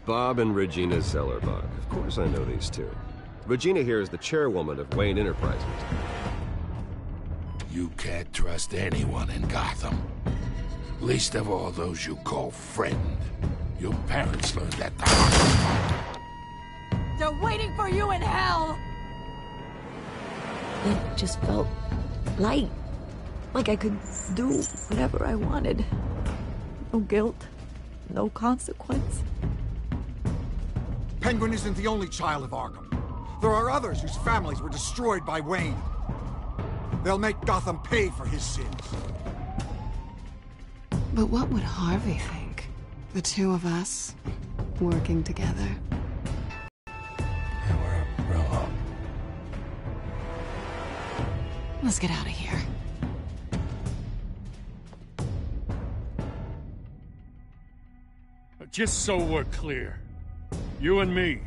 Bob and Regina Zellerbach. Of course I know these two. Regina here is the chairwoman of Wayne Enterprises. You can't trust anyone in Gotham. Least of all those you call friend. Your parents learned that the hard way. They're waiting for you in hell! It just felt light. Like I could do whatever I wanted. No guilt. No consequence. Penguin isn't the only child of Arkham. There are others whose families were destroyed by Wayne. They'll make Gotham pay for his sins. But what would Harvey think? The two of us, working together. Yeah, we're real low. Let's get out of here. Just so we're clear, you and me,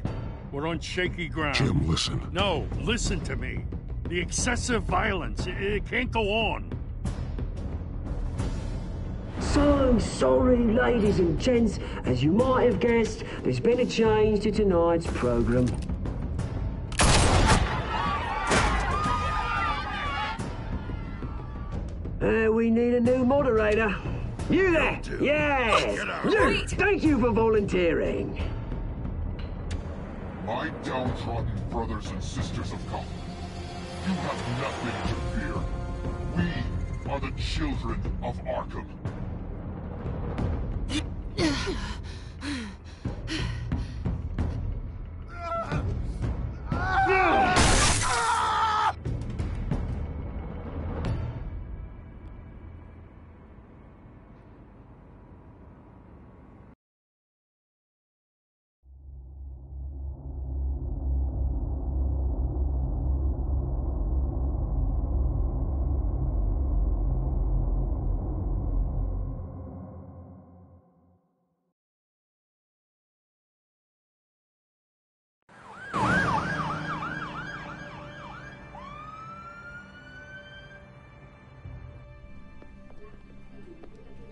we're on shaky ground. Jim, listen. No, listen to me. The excessive violence, it can't go on. So sorry, ladies and gents. As you might have guessed, there's been a change to tonight's program. We need a new moderator. You there? Yes! You! Thank you for volunteering. My downtrodden brothers and sisters of Gotham, you have nothing to fear. We are the children of Arkham.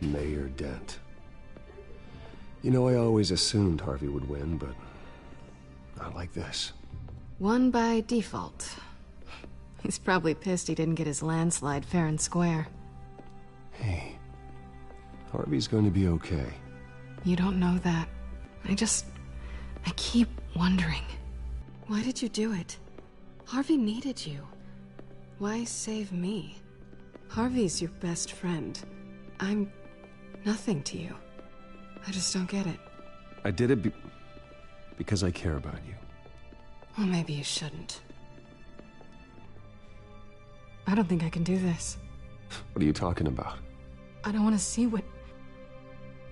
Mayor Dent. You know, I always assumed Harvey would win, but not like this. Won by default. He's probably pissed he didn't get his landslide fair and square. Hey, Harvey's going to be okay. You don't know that. I keep wondering. Why did you do it? Harvey needed you. Why save me? Harvey's your best friend. I'm nothing to you. I just don't get it. I did it because I care about you. Well, maybe you shouldn't. I don't think I can do this. What are you talking about? I don't want to see what...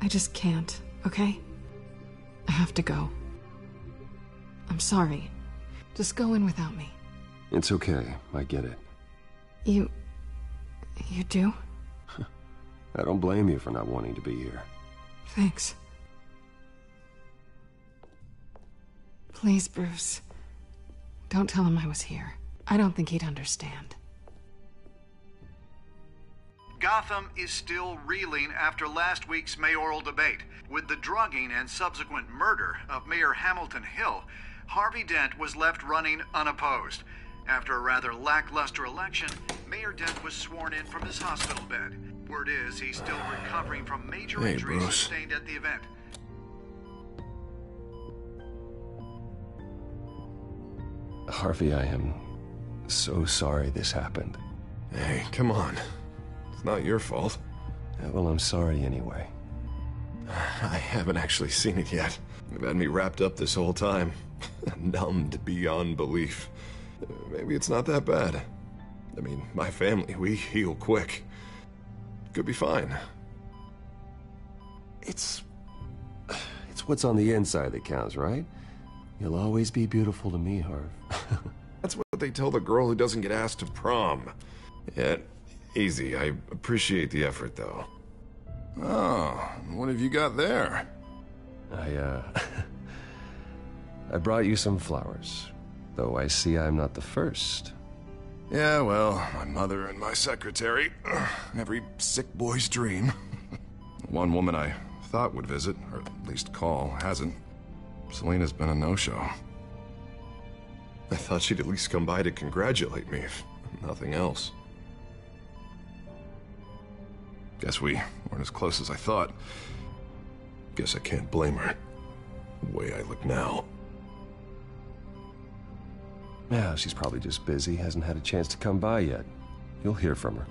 I just can't, okay? I have to go. I'm sorry. Just go in without me. It's okay. I get it. You do? I don't blame you for not wanting to be here. Thanks. Please, Bruce. Don't tell him I was here. I don't think he'd understand. Gotham is still reeling after last week's mayoral debate. With the drugging and subsequent murder of Mayor Hamilton Hill, Harvey Dent was left running unopposed. After a rather lackluster election, Mayor Dent was sworn in from his hospital bed. Word is he's still recovering from major injuries sustained at the event. Harvey, I am so sorry this happened. Hey, come on. It's not your fault. Yeah, well, I'm sorry anyway. I haven't actually seen it yet. You've had me wrapped up this whole time. Numbed beyond belief. Maybe it's not that bad. I mean, my family, we heal quick. Could be fine. It's what's on the inside that counts, right? You'll always be beautiful to me, Harv. That's what they tell the girl who doesn't get asked to prom. Yeah, easy. I appreciate the effort, though. Oh, what have you got there? I brought you some flowers. Though I see I'm not the first. Yeah, well, my mother and my secretary. Every sick boy's dream. One woman I thought would visit, or at least call, hasn't. Selena's been a no-show. I thought she'd at least come by to congratulate me, if nothing else. Guess we weren't as close as I thought. Guess I can't blame her. The way I look now. Yeah, she's probably just busy, hasn't had a chance to come by yet. You'll hear from her.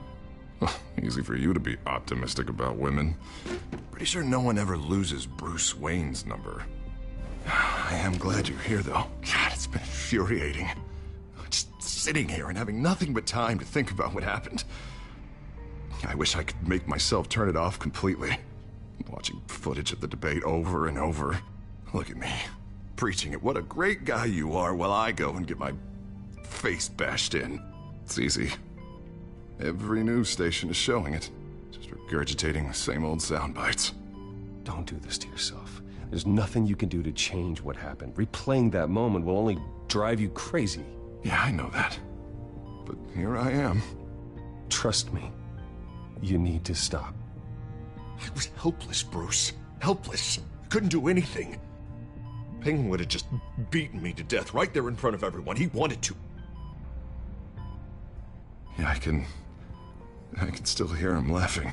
Easy for you to be optimistic about women. Pretty sure no one ever loses Bruce Wayne's number. I am glad you're here, though. God, it's been infuriating. Just sitting here and having nothing but time to think about what happened. I wish I could make myself turn it off completely. Watching footage of the debate over and over. Look at me, preaching at what a great guy you are while I go and get my face bashed in. It's easy. Every news station is showing it. Just regurgitating the same old sound bites. Don't do this to yourself. There's nothing you can do to change what happened. Replaying that moment will only drive you crazy. Yeah, I know that. But here I am. Trust me. You need to stop. I was helpless, Bruce. Helpless. Couldn't do anything. Penguin would have just beaten me to death right there in front of everyone. He wanted to. Yeah, I can still hear him laughing.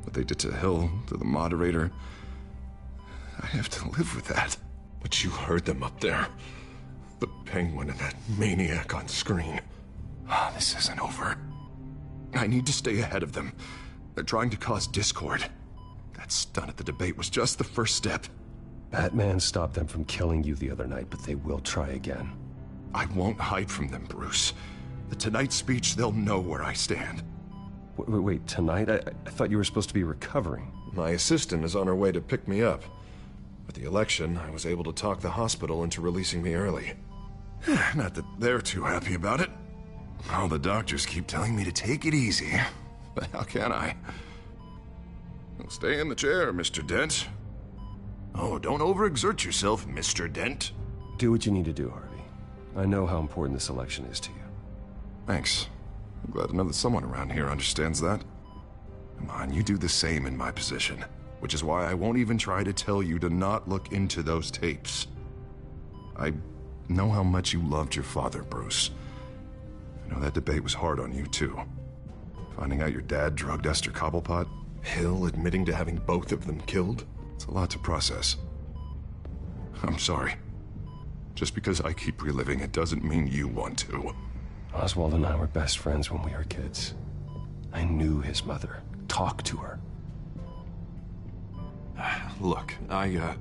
What they did to Hill, to the moderator, I have to live with that. But you heard them up there. The Penguin and that maniac on screen. This isn't over. I need to stay ahead of them. They're trying to cause discord. That stunt at the debate was just the first step. Batman stopped them from killing you the other night, but they will try again. I won't hide from them, Bruce. The Tonight speech, they'll know where I stand. Wait, tonight? I thought you were supposed to be recovering. My assistant is on her way to pick me up. With the election, I was able to talk the hospital into releasing me early. Not that they're too happy about it. All the doctors keep telling me to take it easy. But how can I? Well, stay in the chair, Mr. Dent. Oh, don't overexert yourself, Mr. Dent. Do what you need to do, Harvey. I know how important this election is to you. Thanks. I'm glad to know that someone around here understands that. Come on, you do the same in my position. Which is why I won't even try to tell you to not look into those tapes. I know how much you loved your father, Bruce. I know that debate was hard on you, too. Finding out your dad drugged Esther Cobblepot, Hill admitting to having both of them killed. It's a lot to process. I'm sorry. Just because I keep reliving it doesn't mean you want to. Oswald and I were best friends when we were kids. I knew his mother. Talked to her. Look, I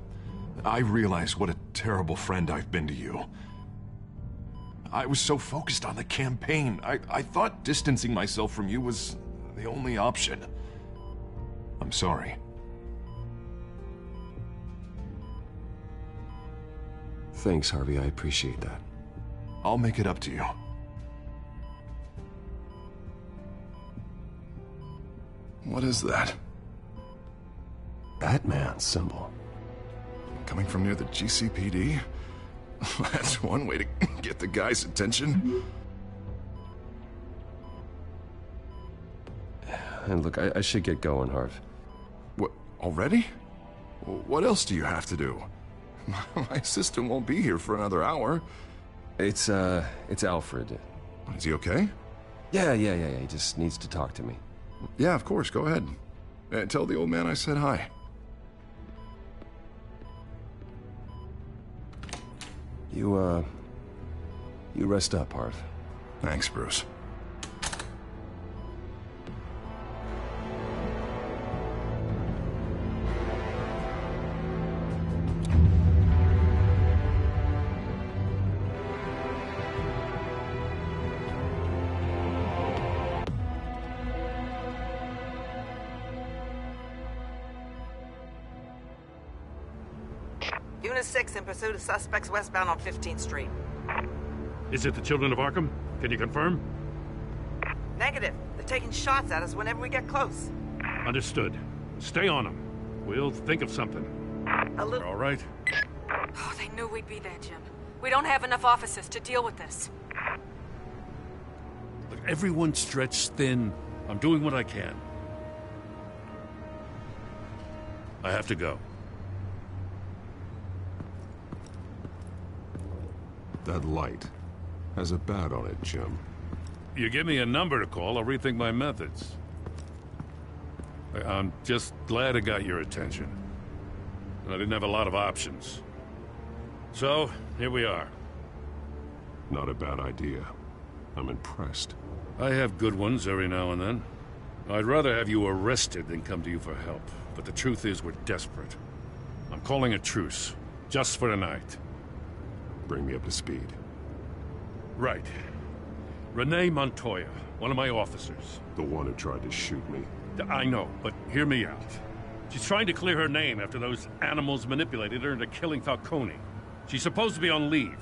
realize what a terrible friend I've been to you. I was so focused on the campaign. I thought distancing myself from you was the only option. I'm sorry. Thanks, Harvey. I appreciate that. I'll make it up to you. What is that? Batman symbol. Coming from near the GCPD? That's one way to get the guy's attention. And look, I should get going, Harv. What, already? What else do you have to do? My assistant won't be here for another hour. It's Alfred. Is he okay? Yeah. He just needs to talk to me. Yeah, of course. Go ahead. Tell the old man I said hi. You rest up, Harv. Thanks, Bruce. Unit 6 in pursuit of suspects westbound on 15th Street. Is it the children of Arkham? Can you confirm? Negative. They're taking shots at us whenever we get close. Understood. Stay on them. We'll think of something. A little... All right? Oh, they knew we'd be there, Jim. We don't have enough officers to deal with this. Look, everyone's stretched thin. I'm doing what I can. I have to go. That light has a bat on it, Jim. You give me a number to call, I'll rethink my methods. I'm just glad it got your attention. I didn't have a lot of options. So, here we are. Not a bad idea. I'm impressed. I have good ones every now and then. I'd rather have you arrested than come to you for help. But the truth is, we're desperate. I'm calling a truce. Just for tonight. Bring me up to speed. Right. Renee Montoya, one of my officers. The one who tried to shoot me. I know, but hear me out. She's trying to clear her name after those animals manipulated her into killing Falcone. She's supposed to be on leave,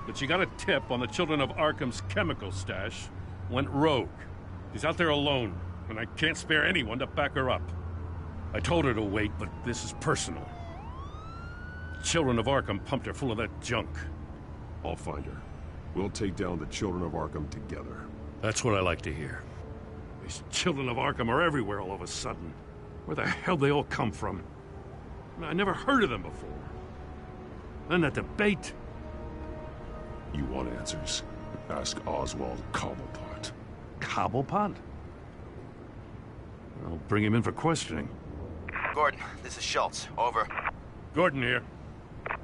but she got a tip on the Children of Arkham's chemical stash, went rogue. She's out there alone, and I can't spare anyone to back her up. I told her to wait, but this is personal. Children of Arkham pumped her full of that junk. I'll find her. We'll take down the Children of Arkham together. That's what I like to hear. These Children of Arkham are everywhere all of a sudden. Where the hell they all come from? I never heard of them before. Then that debate. You want answers? Ask Oswald Cobblepot. Cobblepot? I'll bring him in for questioning. Gordon, this is Schultz. Over. Gordon here.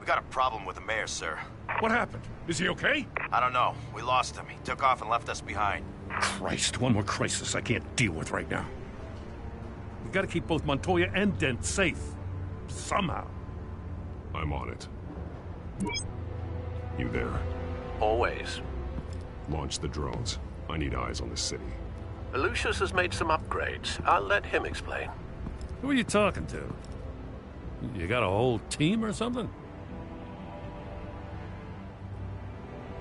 We got a problem with the mayor, sir. What happened? Is he okay? I don't know. We lost him. He took off and left us behind. Christ, one more crisis I can't deal with right now. We've got to keep both Montoya and Dent safe. Somehow. I'm on it. You there? Always. Launch the drones. I need eyes on the city. Lucius has made some upgrades. I'll let him explain. Who are you talking to? You got a whole team or something?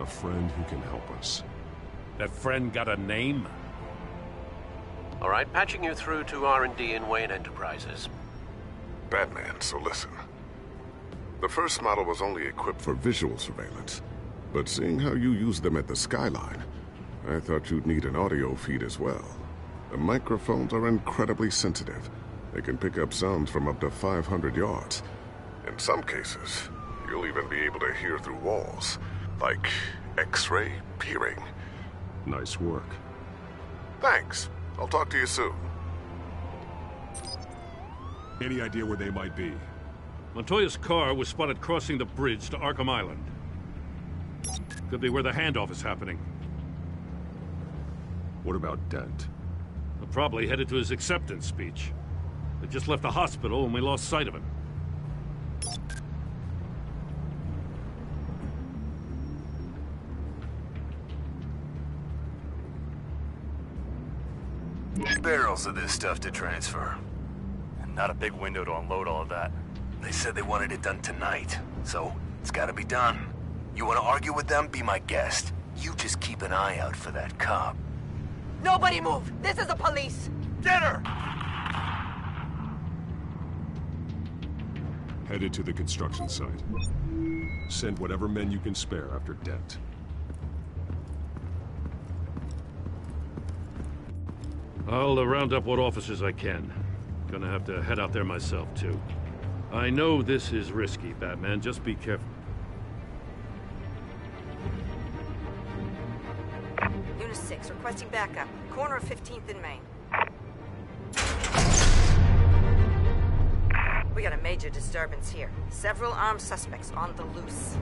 A friend who can help us. That friend got a name? All right, patching you through to R&D in Wayne Enterprises. Batman, so listen. The first model was only equipped for visual surveillance. But seeing how you use them at the Skyline, I thought you'd need an audio feed as well. The microphones are incredibly sensitive. They can pick up sounds from up to 500 yards. In some cases, you'll even be able to hear through walls, like X-ray peering. Nice work. Thanks. I'll talk to you soon. Any idea where they might be? Montoya's car was spotted crossing the bridge to Arkham Island. Could be where the handoff is happening. What about Dent? He'll probably headed to his acceptance speech. They just left the hospital and we lost sight of him. Barrels of this stuff to transfer. And not a big window to unload all of that. They said they wanted it done tonight, so it's gotta be done. You wanna argue with them? Be my guest. You just keep an eye out for that cop. Nobody move! This is the police! Get her! Headed to the construction site. Send whatever men you can spare after Dent. I'll round up what officers I can. Gonna have to head out there myself, too. I know this is risky, Batman. Just be careful. Unit 6, requesting backup. Corner of 15th and Main. We got a major disturbance here. Several armed suspects on the loose.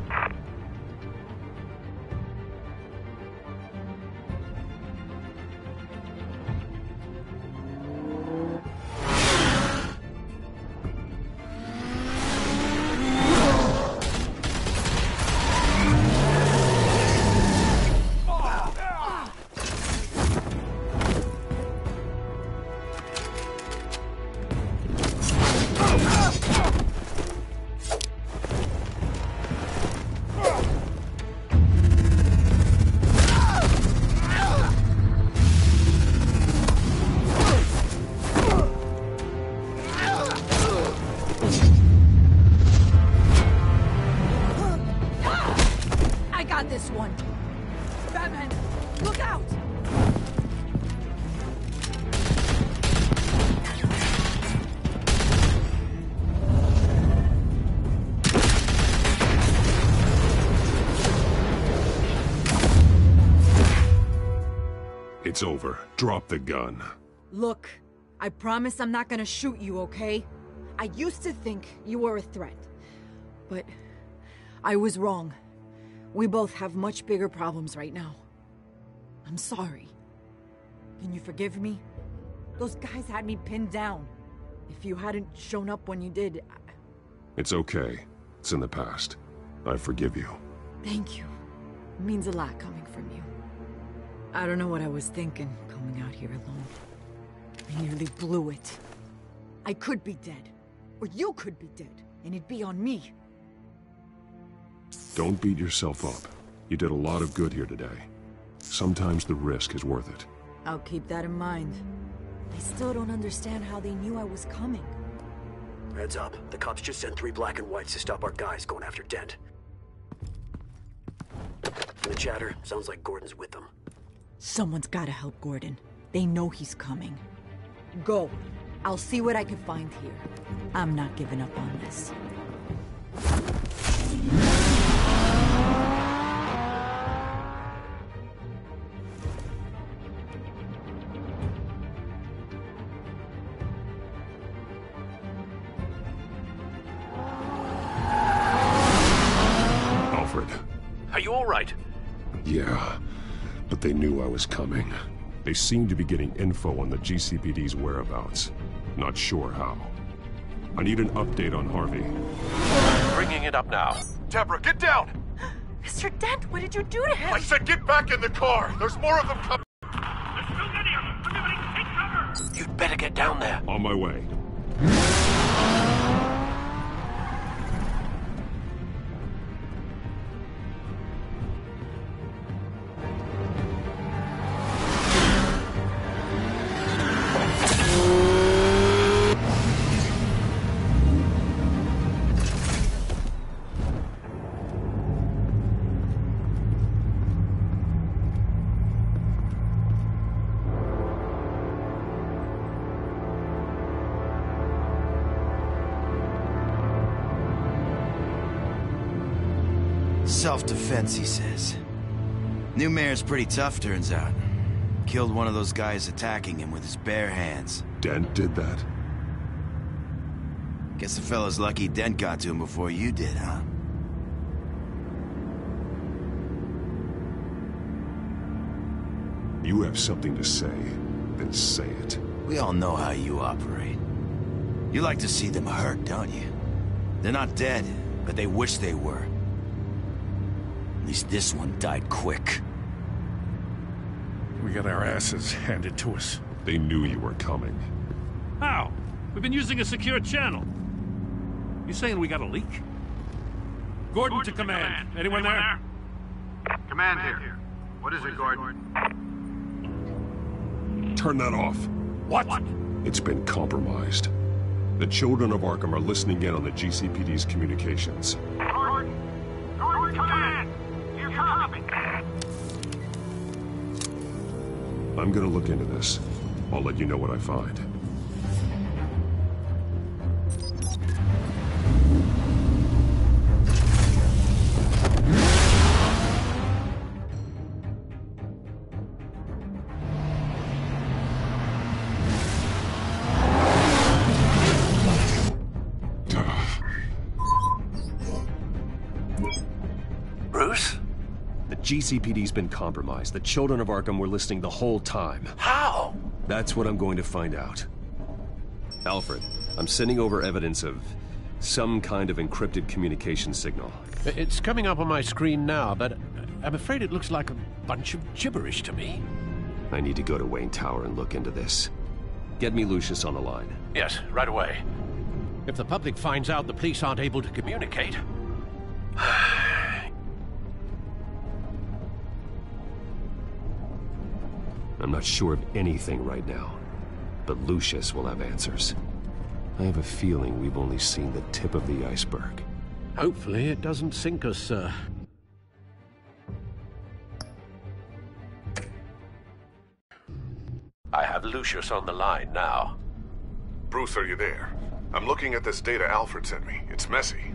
This one. Batman, look out! It's over. Drop the gun. Look, I promise I'm not gonna shoot you, okay? I used to think you were a threat, but I was wrong. We both have much bigger problems right now. I'm sorry. Can you forgive me? Those guys had me pinned down. If you hadn't shown up when you did, It's okay. It's in the past. I forgive you. Thank you. It means a lot coming from you. I don't know what I was thinking, coming out here alone. I nearly blew it. I could be dead. Or you could be dead, and it'd be on me. Don't beat yourself up. You did a lot of good here today. Sometimes the risk is worth it. I'll keep that in mind. I still don't understand how they knew I was coming. Heads up. The cops just sent 3 black and whites to stop our guys going after Dent. From the chatter, sounds like Gordon's with them. Someone's gotta help Gordon. They know he's coming. Go. I'll see what I can find here. I'm not giving up on this. Alfred. Are you all right? Yeah, but they knew I was coming. They seem to be getting info on the GCPD's whereabouts. Not sure how. I need an update on Harvey. Bringing it up now. Deborah, get down! Mr. Dent, what did you do to him? I said get back in the car! There's more of them coming! You'd better get down there. On my way. Self-defense, he says. New mayor's pretty tough, turns out. Killed one of those guys attacking him with his bare hands. Dent did that? Guess the fella's lucky Dent got to him before you did, huh? You have something to say, then say it. We all know how you operate. You like to see them hurt, don't you? They're not dead, but they wish they were. At least this one died quick. We got our asses handed to us. They knew you were coming. How? We've been using a secure channel. You saying we got a leak? Gordon to command. Anyone there? Command here. What is it, Gordon? Turn that off. What? It's been compromised. The children of Arkham are listening in on the GCPD's communications. Gordon, command! You copy? I'm gonna look into this. I'll let you know what I find. Bruce? The GCPD's been compromised. The children of Arkham were listening the whole time. How? That's what I'm going to find out. Alfred, I'm sending over evidence of some kind of encrypted communication signal. It's coming up on my screen now, but I'm afraid it looks like a bunch of gibberish to me. I need to go to Wayne Tower and look into this. Get me Lucius on the line. Yes, right away. If the public finds out the police aren't able to communicate... I'm not sure of anything right now, but Lucius will have answers. I have a feeling we've only seen the tip of the iceberg. Hopefully it doesn't sink us, sir. I have Lucius on the line now. Bruce, are you there? I'm looking at this data Alfred sent me. It's messy.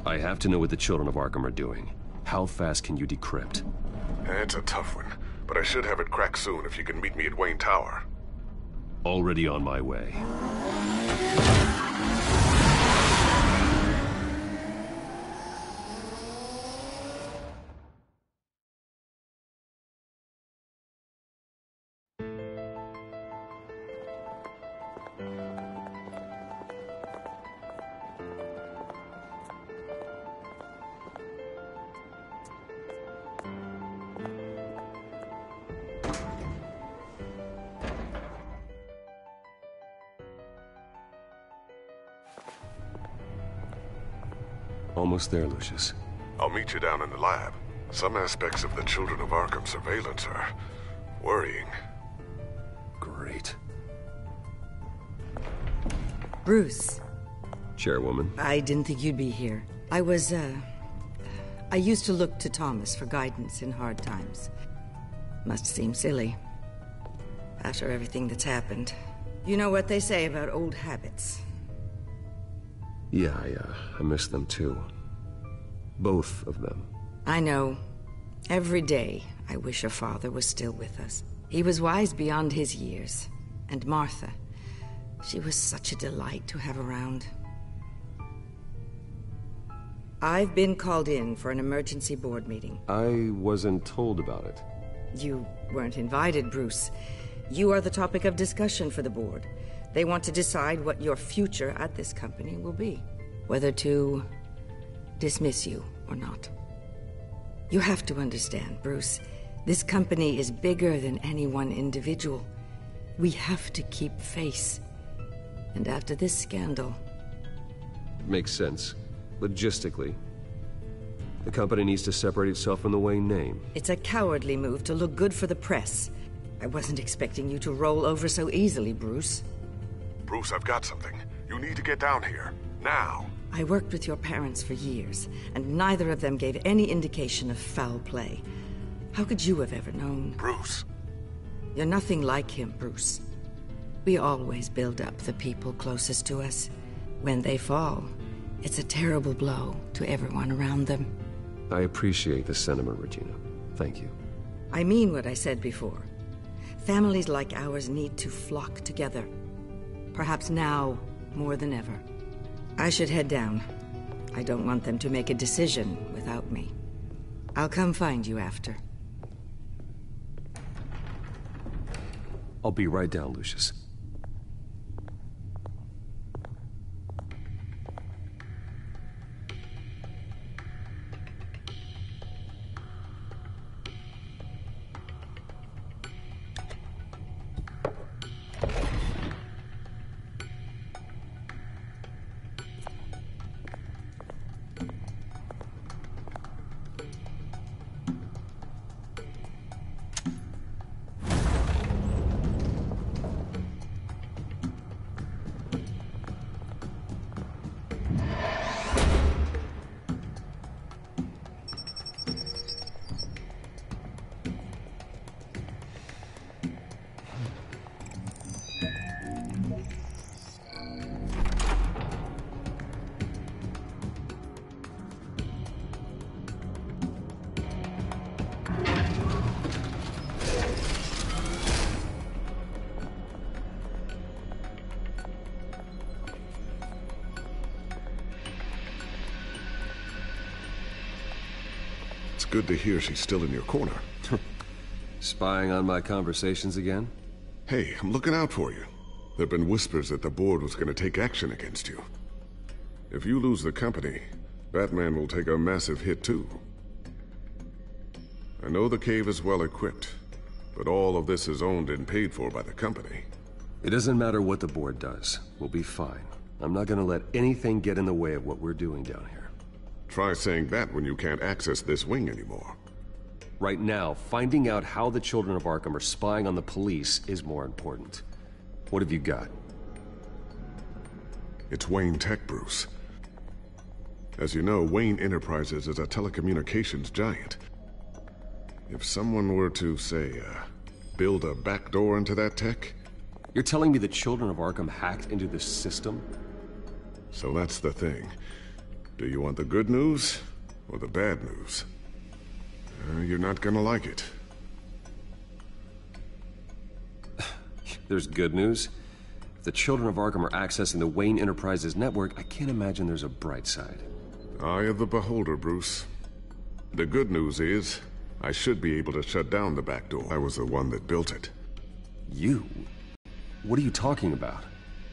I have to know what the children of Arkham are doing. How fast can you decrypt? It's a tough one. but I should have it cracked soon if you can meet me at Wayne Tower. Already on my way. Almost there, Lucius. I'll meet you down in the lab. Some aspects of the Children of Arkham surveillance are worrying. Great. Bruce. Chairwoman. I didn't think you'd be here. I used to look to Thomas for guidance in hard times. Must seem silly. After everything that's happened. You know what they say about old habits. Yeah, I miss them too. Both of them. I know. Every day, I wish your father was still with us. He was wise beyond his years. And Martha, she was such a delight to have around. I've been called in for an emergency board meeting. I wasn't told about it. You weren't invited, Bruce. You are the topic of discussion for the board. They want to decide what your future at this company will be. Whether to dismiss you or not. You have to understand, Bruce. This company is bigger than any one individual. We have to keep face. And after this scandal... Makes sense. Logistically. The company needs to separate itself from the Wayne name. It's a cowardly move to look good for the press. I wasn't expecting you to roll over so easily, Bruce. Bruce, I've got something. You need to get down here. Now. I worked with your parents for years, and neither of them gave any indication of foul play. How could you have ever known? Bruce. You're nothing like him, Bruce. We always build up the people closest to us. When they fall, it's a terrible blow to everyone around them. I appreciate the sentiment, Regina. Thank you. I mean what I said before. Families like ours need to flock together. Perhaps now more than ever. I should head down. I don't want them to make a decision without me. I'll come find you after. I'll be right down, Lucius. Good to hear she's still in your corner. Spying on my conversations again? Hey, I'm looking out for you. There've been whispers that the board was going to take action against you. If you lose the company, Batman will take a massive hit too. I know the cave is well equipped, but all of this is owned and paid for by the company. It doesn't matter what the board does. We'll be fine. I'm not going to let anything get in the way of what we're doing down here. Try saying that when you can't access this wing anymore. Right now, finding out how the Children of Arkham are spying on the police is more important. What have you got? It's Wayne Tech, Bruce. As you know, Wayne Enterprises is a telecommunications giant. If someone were to, say, build a backdoor into that tech... You're telling me the Children of Arkham hacked into this system? So that's the thing. Do you want the good news or the bad news? You're not gonna like it. there's good news. If the children of Arkham are accessing the Wayne Enterprises network, I can't imagine there's a bright side. Eye of the beholder, Bruce. The good news is, I should be able to shut down the back door. I was the one that built it. You? What are you talking about?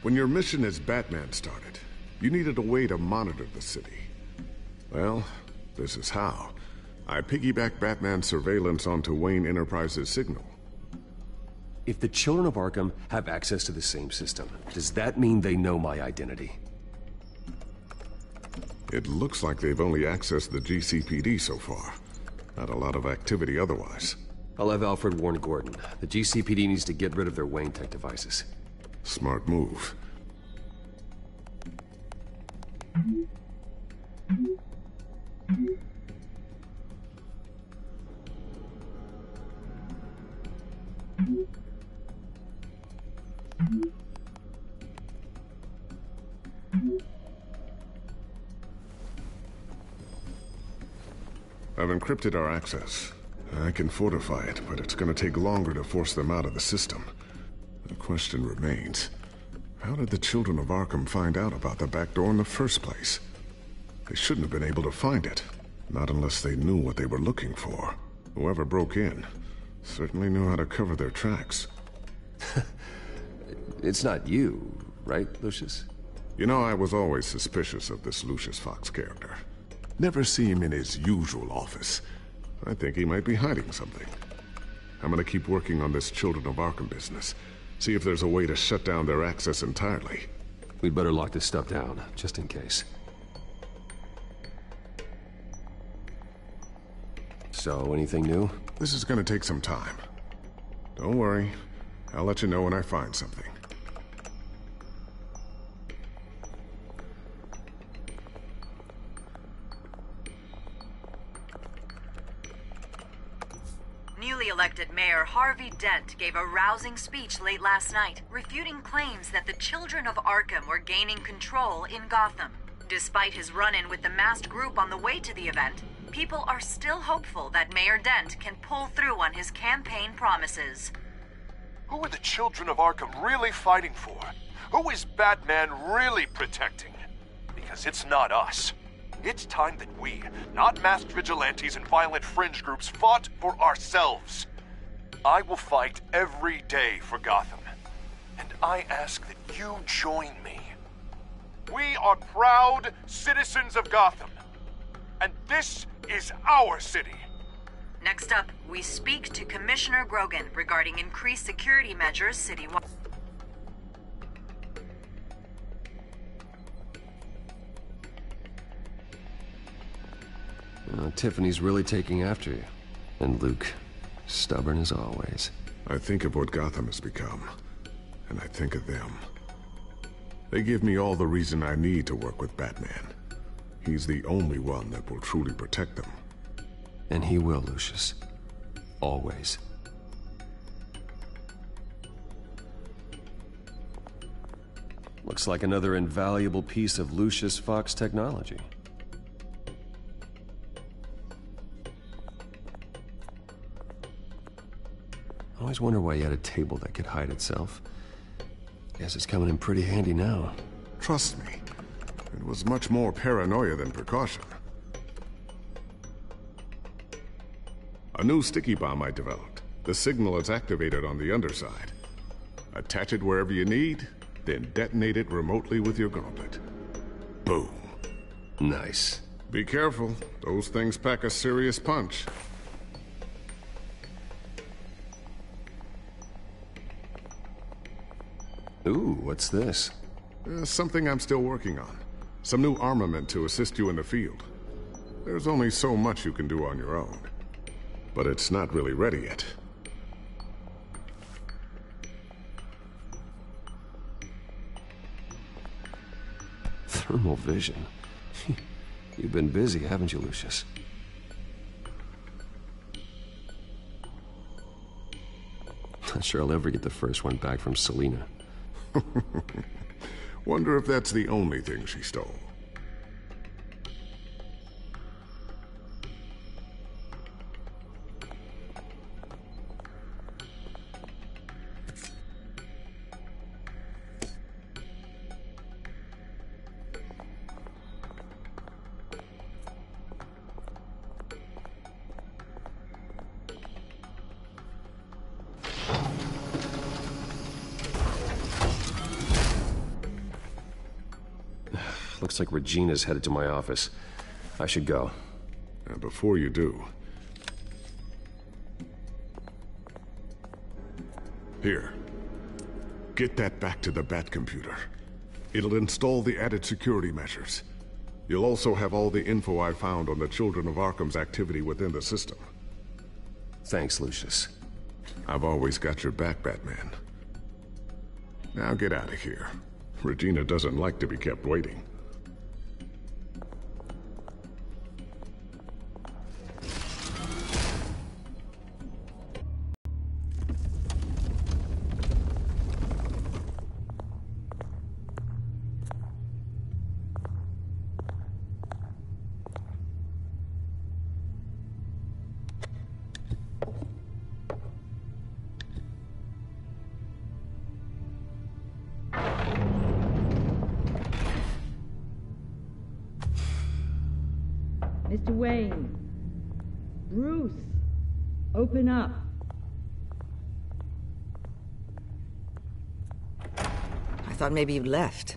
When your mission as Batman started, you needed a way to monitor the city. Well, this is how. I piggybacked Batman's surveillance onto Wayne Enterprises' signal. If the children of Arkham have access to the same system, does that mean they know my identity? It looks like they've only accessed the GCPD so far. Not a lot of activity otherwise. I'll have Alfred warn Gordon. The GCPD needs to get rid of their Wayne Tech devices. Smart move. I've encrypted our access. I can fortify it, but it's going to take longer to force them out of the system. The question remains, how did the children of Arkham find out about the back door in the first place? They shouldn't have been able to find it, not unless they knew what they were looking for. Whoever broke in certainly knew how to cover their tracks. It's not you, right, Lucius? You know, I was always suspicious of this Lucius Fox character. Never see him in his usual office. I think he might be hiding something. I'm gonna keep working on this Children of Arkham business. See if there's a way to shut down their access entirely. We'd better lock this stuff down, just in case. So, anything new? This is gonna take some time. Don't worry. I'll let you know when I find something. Newly elected Mayor Harvey Dent gave a rousing speech late last night, refuting claims that the children of Arkham were gaining control in Gotham. Despite his run-in with the masked group on the way to the event, people are still hopeful that Mayor Dent can pull through on his campaign promises. Who are the children of Arkham really fighting for? Who is Batman really protecting? Because it's not us. It's time that we, not masked vigilantes and violent fringe groups, fought for ourselves. I will fight every day for Gotham. And I ask that you join me. We are proud citizens of Gotham. And this is our city. Next up, we speak to Commissioner Grogan regarding increased security measures citywide. Tiffany's really taking after you. And Luke, stubborn as always. I think of what Gotham has become, and I think of them. They give me all the reason I need to work with Batman. He's the only one that will truly protect them. And he will, Lucius. Always. Looks like another invaluable piece of Lucius Fox technology. I always wonder why he had a table that could hide itself. Guess it's coming in pretty handy now. Trust me, it was much more paranoia than precaution. A new sticky bomb I developed. The signal is activated on the underside. Attach it wherever you need, then detonate it remotely with your gauntlet. Boom. Nice. Be careful. Those things pack a serious punch. Ooh, what's this? Something I'm still working on. Some new armament to assist you in the field. There's only so much you can do on your own. But it's not really ready yet. Thermal vision. You've been busy, haven't you, Lucius? Not sure I'll ever get the first one back from Selina. Wonder if that's the only thing she stole. Looks like Regina's headed to my office. I should go. And before you do... Here. Get that back to the Bat computer. It'll install the added security measures. You'll also have all the info I found on the Children of Arkham's activity within the system. Thanks, Lucius. I've always got your back, Batman. Now get out of here. Regina doesn't like to be kept waiting. Mr. Wayne. Bruce. Open up. I thought maybe you'd left.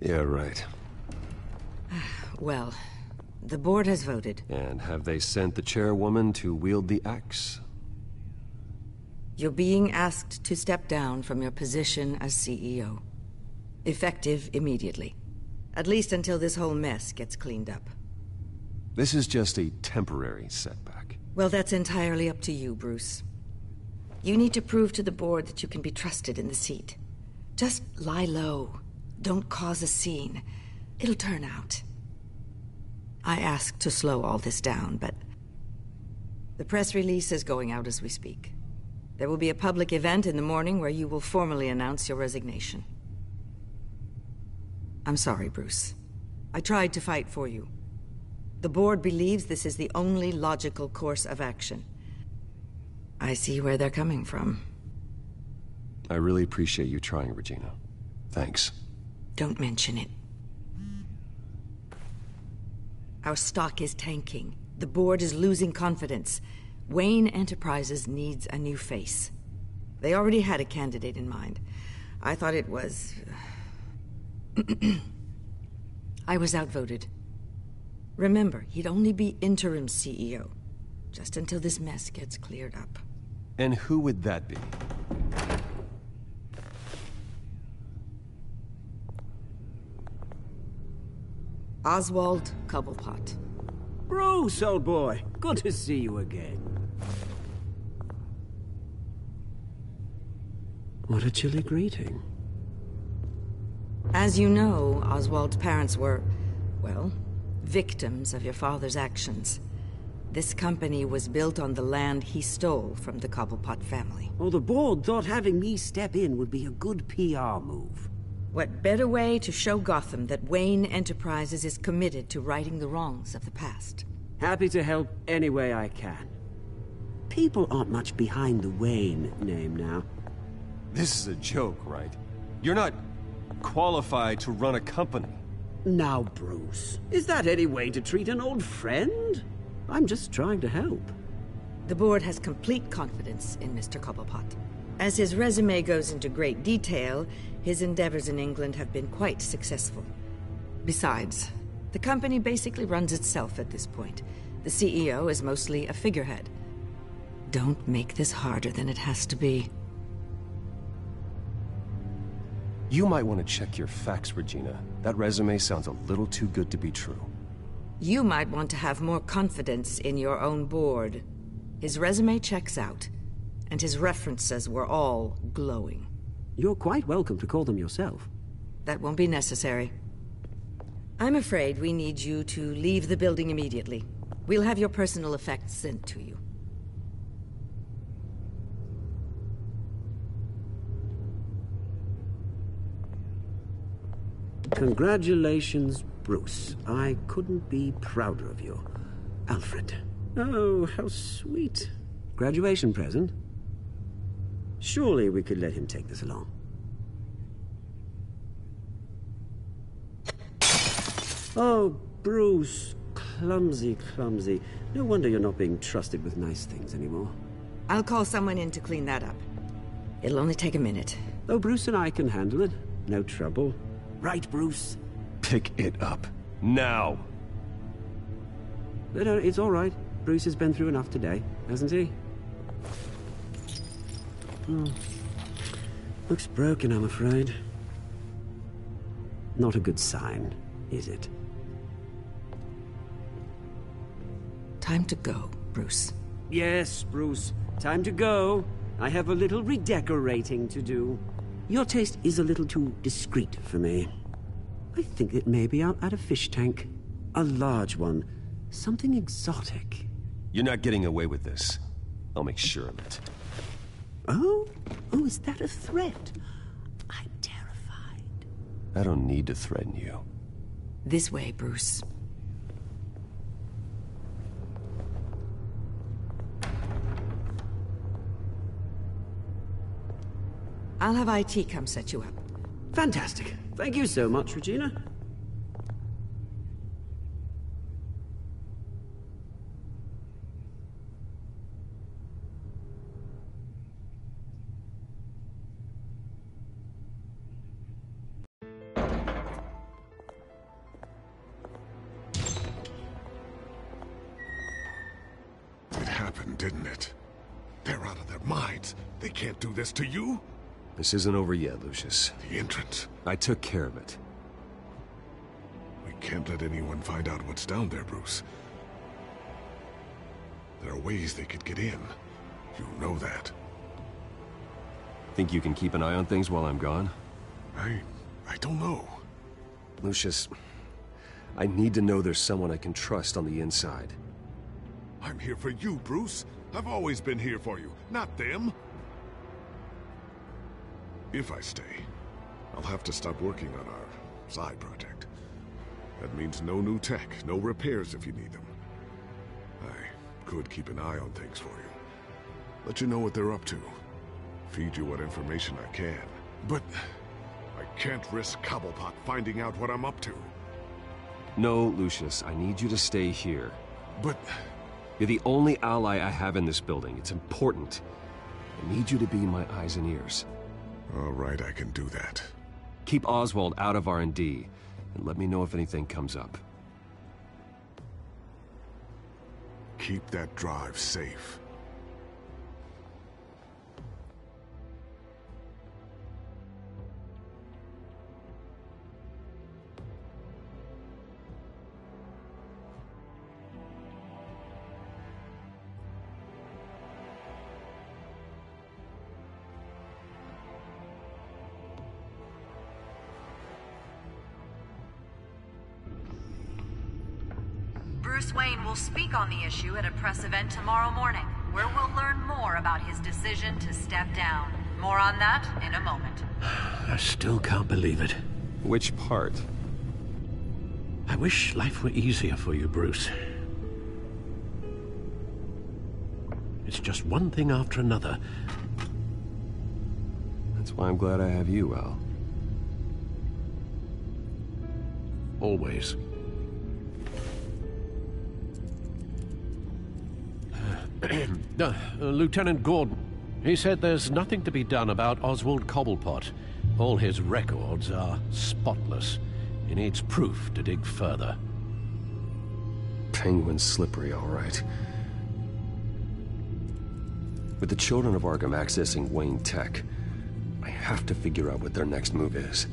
Yeah, right. Well, the board has voted. And have they sent the chairwoman to wield the axe? You're being asked to step down from your position as CEO. Effective immediately. At least until this whole mess gets cleaned up. This is just a temporary setback. Well, that's entirely up to you, Bruce. You need to prove to the board that you can be trusted in the seat. Just lie low. Don't cause a scene. It'll turn out. I asked to slow all this down, but the press release is going out as we speak. There will be a public event in the morning where you will formally announce your resignation. I'm sorry, Bruce. I tried to fight for you. The board believes this is the only logical course of action. I see where they're coming from. I really appreciate you trying, Regina. Thanks. Don't mention it. Our stock is tanking. The board is losing confidence. Wayne Enterprises needs a new face. They already had a candidate in mind. I thought it was... I was outvoted. Remember, he'd only be interim CEO, just until this mess gets cleared up. And who would that be? Oswald Cobblepot. Bruce, old boy. Good to see you again. What a chilly greeting. As you know, Oswald's parents were, well, victims of your father's actions. This company was built on the land he stole from the Cobblepot family. Oh, the board thought having me step in would be a good PR move. What better way to show Gotham that Wayne Enterprises is committed to righting the wrongs of the past? Happy to help any way I can. People aren't much behind the Wayne name now. This is a joke, right? You're not qualified to run a company. Now, Bruce, is that any way to treat an old friend? I'm just trying to help. The board has complete confidence in Mr. Cobblepot. As his resume goes into great detail, his endeavors in England have been quite successful. Besides, the company basically runs itself at this point. The CEO is mostly a figurehead. Don't make this harder than it has to be. You might want to check your facts, Regina. That resume sounds a little too good to be true. You might want to have more confidence in your own board. His resume checks out, and his references were all glowing. You're quite welcome to call them yourself. That won't be necessary. I'm afraid we need you to leave the building immediately. We'll have your personal effects sent to you. Congratulations, Bruce. I couldn't be prouder of you. Alfred. Oh, how sweet. Graduation present? Surely we could let him take this along. Oh, Bruce. Clumsy, clumsy. No wonder you're not being trusted with nice things anymore. I'll call someone in to clean that up. It'll only take a minute. Oh, Bruce and I can handle it. No trouble. Right, Bruce? Pick it up. Now! But it's all right. Bruce has been through enough today, hasn't he? Looks broken, I'm afraid. Not a good sign, is it? Time to go, Bruce. Yes, Bruce. Time to go. I have a little redecorating to do. Your taste is a little too discreet for me. I think that maybe I'll add a fish tank. A large one. Something exotic. You're not getting away with this. I'll make sure of it. Oh? Oh, is that a threat? I'm terrified. I don't need to threaten you. This way, Bruce. I'll have IT come set you up. Fantastic. Thank you so much, Regina. It happened, didn't it? They're out of their minds. They can't do this to you. This isn't over yet, Lucius. The entrance. I took care of it. We can't let anyone find out what's down there, Bruce. There are ways they could get in. You know that. Think you can keep an eye on things while I'm gone? I don't know. Lucius, I need to know there's someone I can trust on the inside. I'm here for you, Bruce. I've always been here for you, not them. If I stay, I'll have to stop working on our side project. That means no new tech, no repairs if you need them. I could keep an eye on things for you. Let you know what they're up to. Feed you what information I can. But I can't risk Cobblepot finding out what I'm up to. No, Lucius, I need you to stay here. But... You're the only ally I have in this building. It's important. I need you to be my eyes and ears. All right, I can do that. Keep Oswald out of R&D, and let me know if anything comes up. Keep that drive safe. Bruce Wayne will speak on the issue at a press event tomorrow morning, where we'll learn more about his decision to step down. More on that in a moment. I still can't believe it. Which part? I wish life were easier for you, Bruce. It's just one thing after another. That's why I'm glad I have you, Al. Always. Lieutenant Gordon, he said there's nothing to be done about Oswald Cobblepot. All his records are spotless. He needs proof to dig further. Penguin's slippery, all right. With the children of Arkham accessing Wayne Tech, I have to figure out what their next move is.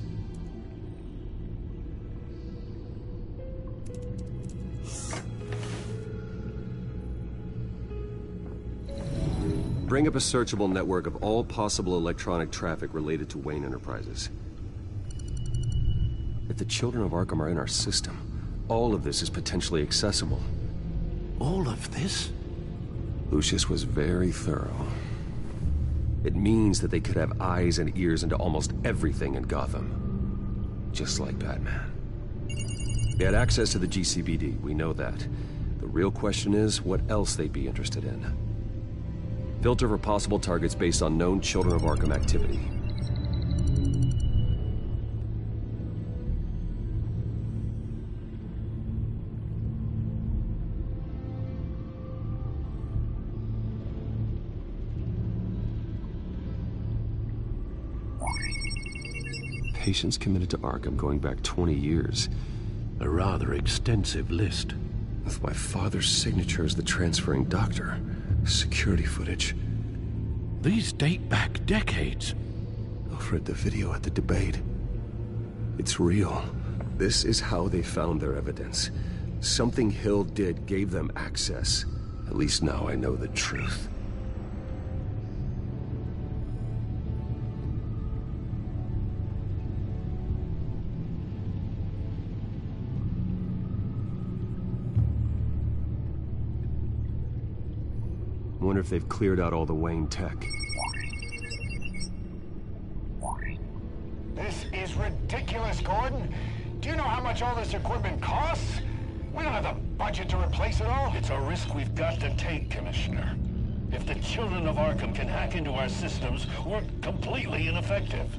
Bring up a searchable network of all possible electronic traffic related to Wayne Enterprises. If the children of Arkham are in our system, all of this is potentially accessible. All of this? Lucius was very thorough. It means that they could have eyes and ears into almost everything in Gotham. Just like Batman. They had access to the GCPD, we know that. The real question is what else they'd be interested in. Filter for possible targets based on known Children of Arkham activity. Patients committed to Arkham going back 20 years. A rather extensive list. With my father's signature as the transferring doctor. Security footage. These date back decades. Alfred, the video at the debate. It's real. This is how they found their evidence. Something Hill did gave them access. At least now I know the truth. Wonder if they've cleared out all the Wayne tech. This is ridiculous, Gordon. Do you know how much all this equipment costs? We don't have the budget to replace it all. It's a risk we've got to take, Commissioner. If the children of Arkham can hack into our systems, we're completely ineffective.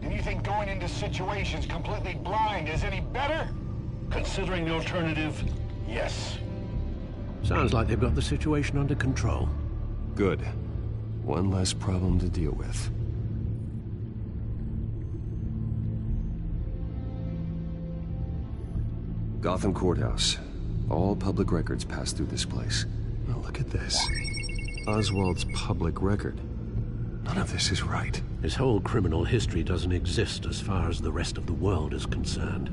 And you think going into situations completely blind is any better? Considering the alternative, yes. Sounds like they've got the situation under control. Good. One less problem to deal with. Gotham Courthouse. All public records pass through this place. Now look at this. Oswald's public record. None of this is right. His whole criminal history doesn't exist as far as the rest of the world is concerned.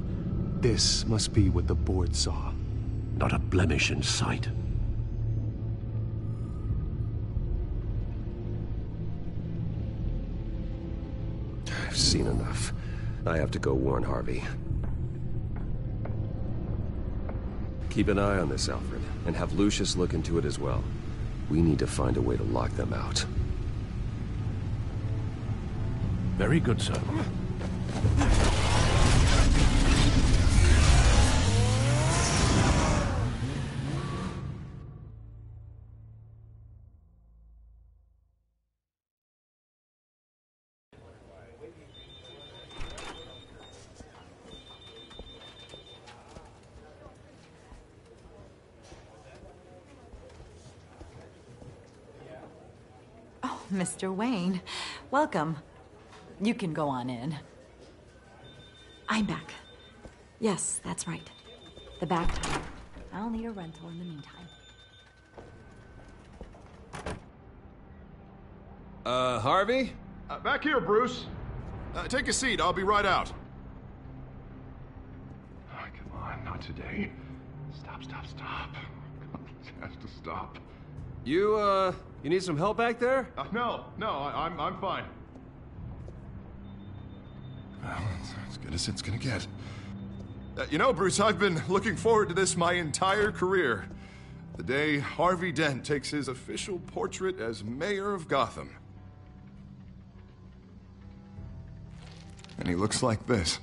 This must be what the board saw. Not a blemish in sight. I've seen enough. I have to go warn Harvey. Keep an eye on this, Alfred, and have Lucius look into it as well. We need to find a way to lock them out. Very good, sir. Mr. Wayne, welcome. You can go on in. I'm back. Yes, that's right. The back time. I'll need a rental in the meantime. Harvey? Back here, Bruce. Take a seat. I'll be right out. Oh, come on, not today. Stop. It has to stop. You need some help back there? No, I'm fine. Well, it's as good as it's gonna get. You know, Bruce, I've been looking forward to this my entire career. The day Harvey Dent takes his official portrait as mayor of Gotham. And he looks like this.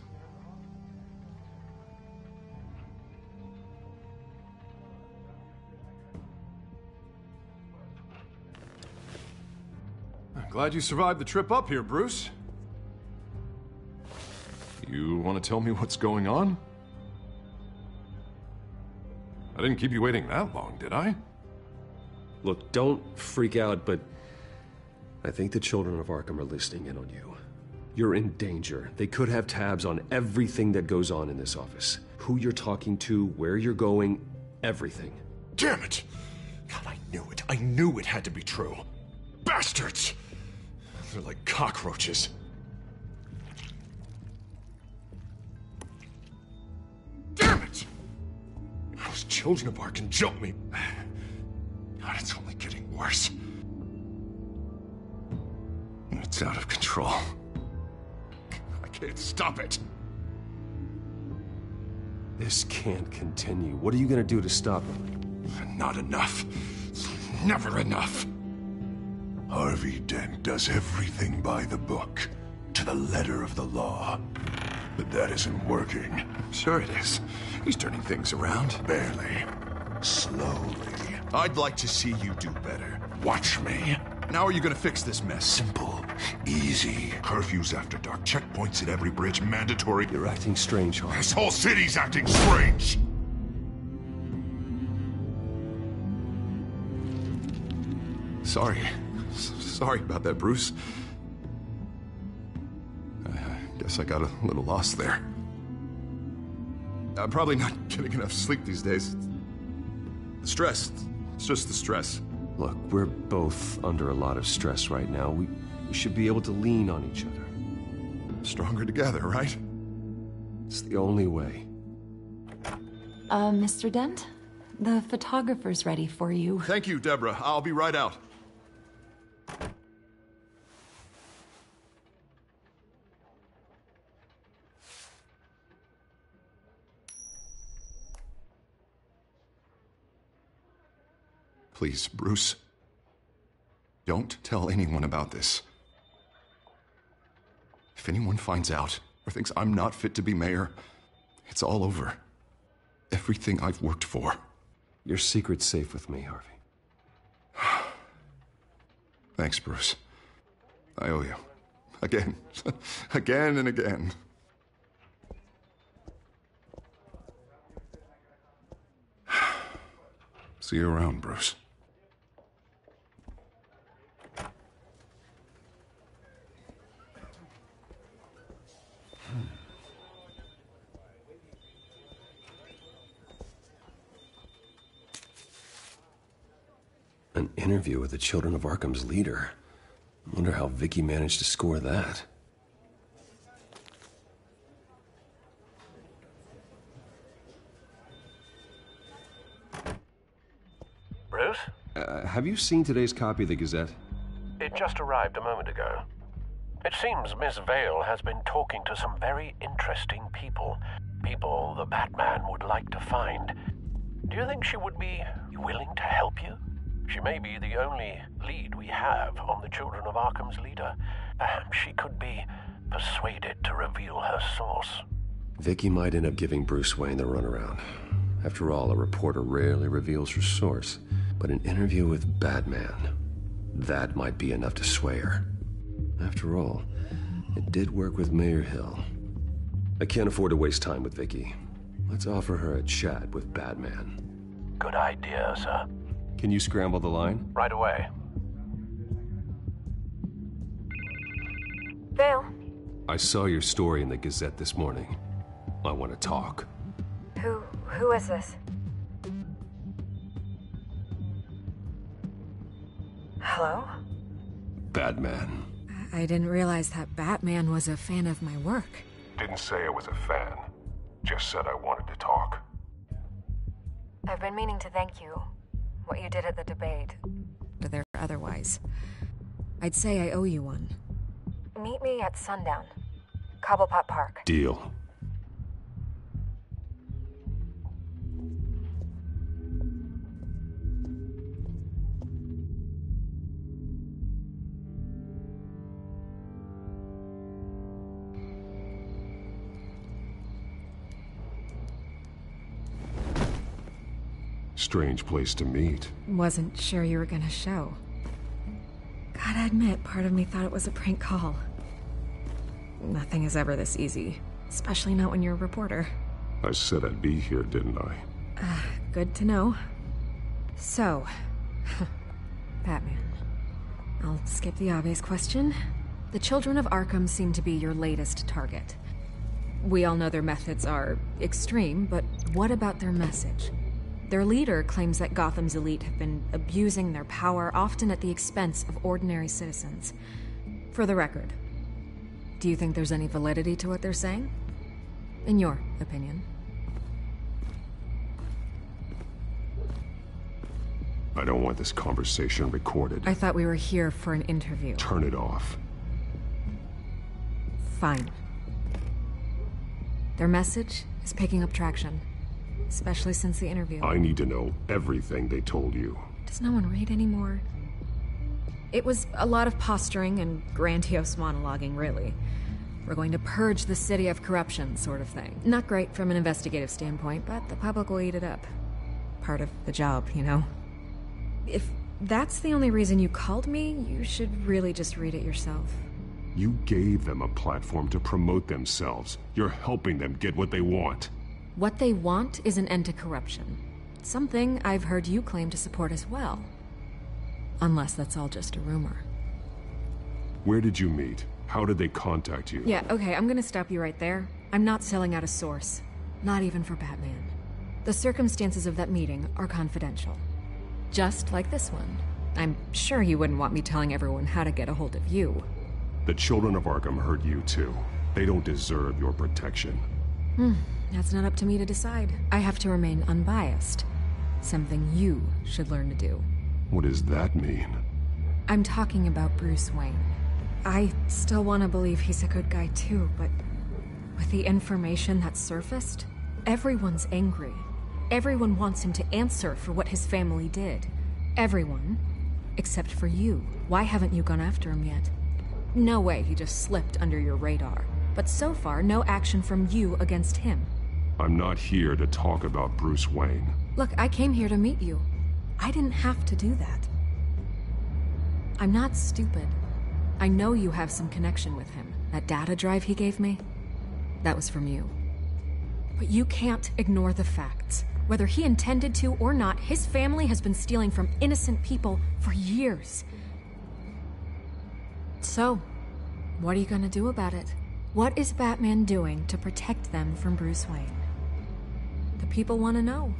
I'm glad you survived the trip up here, Bruce. You want to tell me what's going on? I didn't keep you waiting that long, did I? Look, don't freak out, but I think the children of Arkham are listening in on you. You're in danger. They could have tabs on everything that goes on in this office. Who you're talking to, where you're going, everything. Damn it! God, I knew it. I knew it had to be true. Bastards! They're like cockroaches. Damn it! Those children of Arkham jumped me. God, it's only getting worse. It's out of control. I can't stop it. This can't continue. What are you gonna do to stop him? Not enough. Never enough. Harvey Dent does everything by the book, to the letter of the law. But that isn't working. Sure it is. He's turning things around. Barely. Slowly. I'd like to see you do better. Watch me. Now are you gonna fix this mess? Simple. Easy. Curfews after dark. Checkpoints at every bridge. Mandatory. You're acting strange, Harvey. This whole city's acting strange. Sorry about that, Bruce. I guess I got a little lost there. I'm probably not getting enough sleep these days. The stress. It's just the stress. Look, we're both under a lot of stress right now. We should be able to lean on each other. Stronger together, right? It's the only way. Mr. Dent? The photographer's ready for you. Thank you, Deborah. I'll be right out. Please, Bruce. Don't tell anyone about this. If anyone finds out or thinks I'm not fit to be mayor, it's all over. Everything I've worked for. Your secret's safe with me, Harvey. Thanks, Bruce. I owe you. Again. Again and again. See you around, Bruce. An interview with the Children of Arkham's leader. I wonder how Vicky managed to score that. Bruce? Have you seen today's copy of the Gazette? It just arrived a moment ago. It seems Miss Vale has been talking to some very interesting people. People the Batman would like to find. Do you think she would be willing to help you? She may be the only lead we have on the Children of Arkham's leader. Perhaps she could be persuaded to reveal her source. Vicky might end up giving Bruce Wayne the runaround. After all, a reporter rarely reveals her source. But an interview with Batman, that might be enough to sway her. After all, it did work with Mayor Hill. I can't afford to waste time with Vicky. Let's offer her a chat with Batman. Good idea, sir. Can you scramble the line? Right away. Vale. I saw your story in the Gazette this morning. I want to talk. Who is this? Hello? Batman. I didn't realize that Batman was a fan of my work. Didn't say I was a fan. Just said I wanted to talk. I've been meaning to thank you. What you did at the debate. There otherwise. I'd say I owe you one. Meet me at sundown. Cobblepot Park. Deal. Strange place to meet. Wasn't sure you were gonna show. Gotta admit, part of me thought it was a prank call. Nothing is ever this easy, especially not when you're a reporter. I said I'd be here, didn't I? Good to know. So, Batman. I'll skip the obvious question. The Children of Arkham seem to be your latest target. We all know their methods are extreme, but what about their message? Their leader claims that Gotham's elite have been abusing their power, often at the expense of ordinary citizens. For the record, do you think there's any validity to what they're saying? In your opinion? I don't want this conversation recorded. I thought we were here for an interview. Turn it off. Fine. Their message is picking up traction. Especially since the interview. I need to know everything they told you. Does no one read anymore? It was a lot of posturing and grandiose monologuing, really. We're going to purge the city of corruption, sort of thing. Not great from an investigative standpoint, but the public will eat it up. Part of the job, you know? If that's the only reason you called me, you should really just read it yourself. You gave them a platform to promote themselves. You're helping them get what they want. What they want is an end to corruption. Something I've heard you claim to support as well. Unless that's all just a rumor. Where did you meet? How did they contact you? Yeah, okay, I'm gonna stop you right there. I'm not selling out a source. Not even for Batman. The circumstances of that meeting are confidential. Just like this one. I'm sure you wouldn't want me telling everyone how to get a hold of you. The children of Arkham heard you too. They don't deserve your protection. That's not up to me to decide. I have to remain unbiased. Something you should learn to do. What does that mean? I'm talking about Bruce Wayne. I still want to believe he's a good guy too, but with the information that surfaced, everyone's angry. Everyone wants him to answer for what his family did. Everyone, except for you. Why haven't you gone after him yet? No way he just slipped under your radar. But so far, no action from you against him. I'm not here to talk about Bruce Wayne. Look, I came here to meet you. I didn't have to do that. I'm not stupid. I know you have some connection with him. That data drive he gave me, that was from you. But you can't ignore the facts. Whether he intended to or not, his family has been stealing from innocent people for years. So, what are you gonna do about it? What is Batman doing to protect them from Bruce Wayne? The people want to know.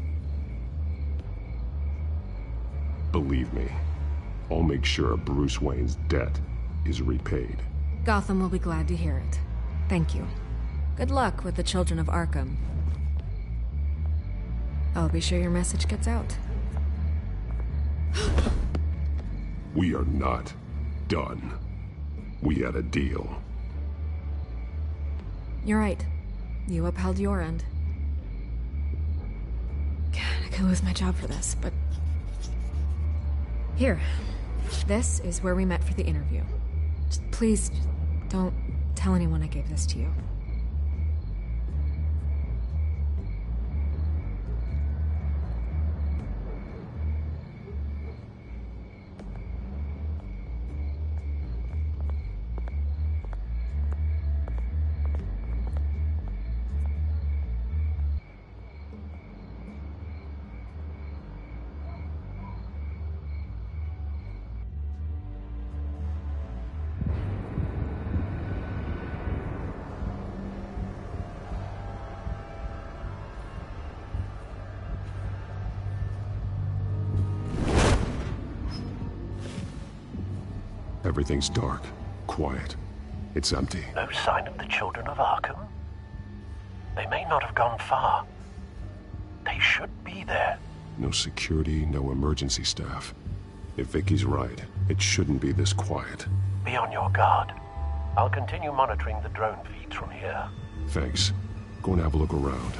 Believe me, I'll make sure Bruce Wayne's debt is repaid. Gotham will be glad to hear it. Thank you. Good luck with the children of Arkham. I'll be sure your message gets out. We are not done. We had a deal. You're right. You upheld your end. God, I could lose my job for this, but... Here. This is where we met for the interview. Please, don't tell anyone I gave this to you. Everything's dark, quiet. It's empty. No sign of the children of Arkham? They may not have gone far. They should be there. No security, no emergency staff. If Vicky's right, it shouldn't be this quiet. Be on your guard. I'll continue monitoring the drone feeds from here. Thanks. Go and have a look around.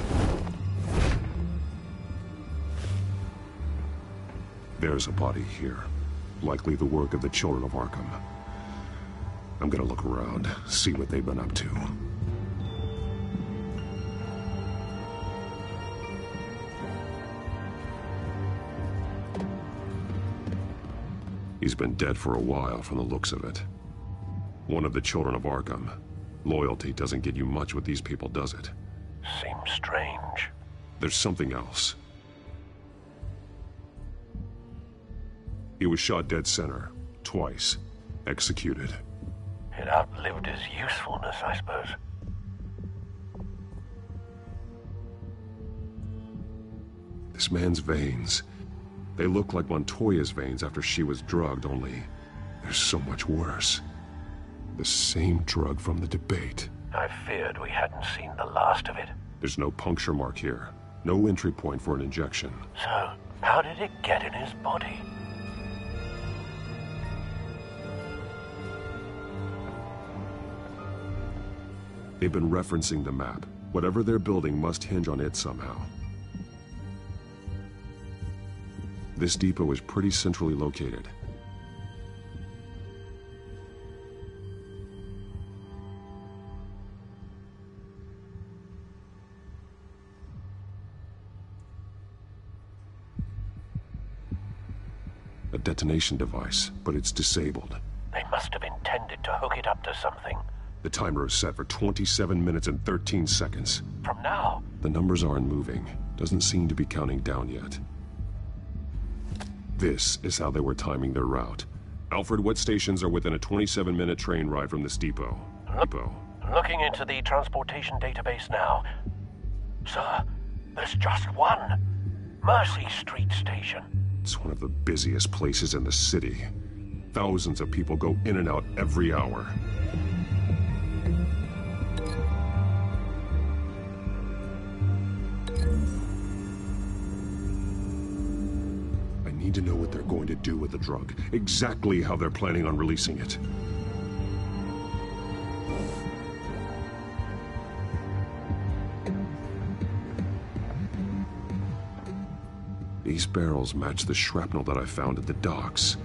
There's a body here. Likely the work of the children of Arkham. I'm gonna look around, see what they've been up to. He's been dead for a while from the looks of it. One of the children of Arkham. Loyalty doesn't get you much with these people, does it? Seems strange. There's something else. He was shot dead center, twice, executed. It outlived his usefulness, I suppose. This man's veins, they look like Montoya's veins after she was drugged, only they're so much worse. The same drug from the debate. I feared we hadn't seen the last of it. There's no puncture mark here, no entry point for an injection. So, how did it get in his body? They've been referencing the map. Whatever they're building must hinge on it somehow. This depot is pretty centrally located. A detonation device, but it's disabled. They must have intended to hook it up to something. The timer is set for 27 minutes and 13 seconds. From now? The numbers aren't moving. Doesn't seem to be counting down yet. This is how they were timing their route. Alfred, what stations are within a 27-minute train ride from this depot? Looking into the transportation database now. Sir, there's just one. Mercy Street Station. It's one of the busiest places in the city. Thousands of people go in and out every hour. I need to know what they're going to do with the drug. Exactly how they're planning on releasing it. These barrels match the shrapnel that I found at the docks.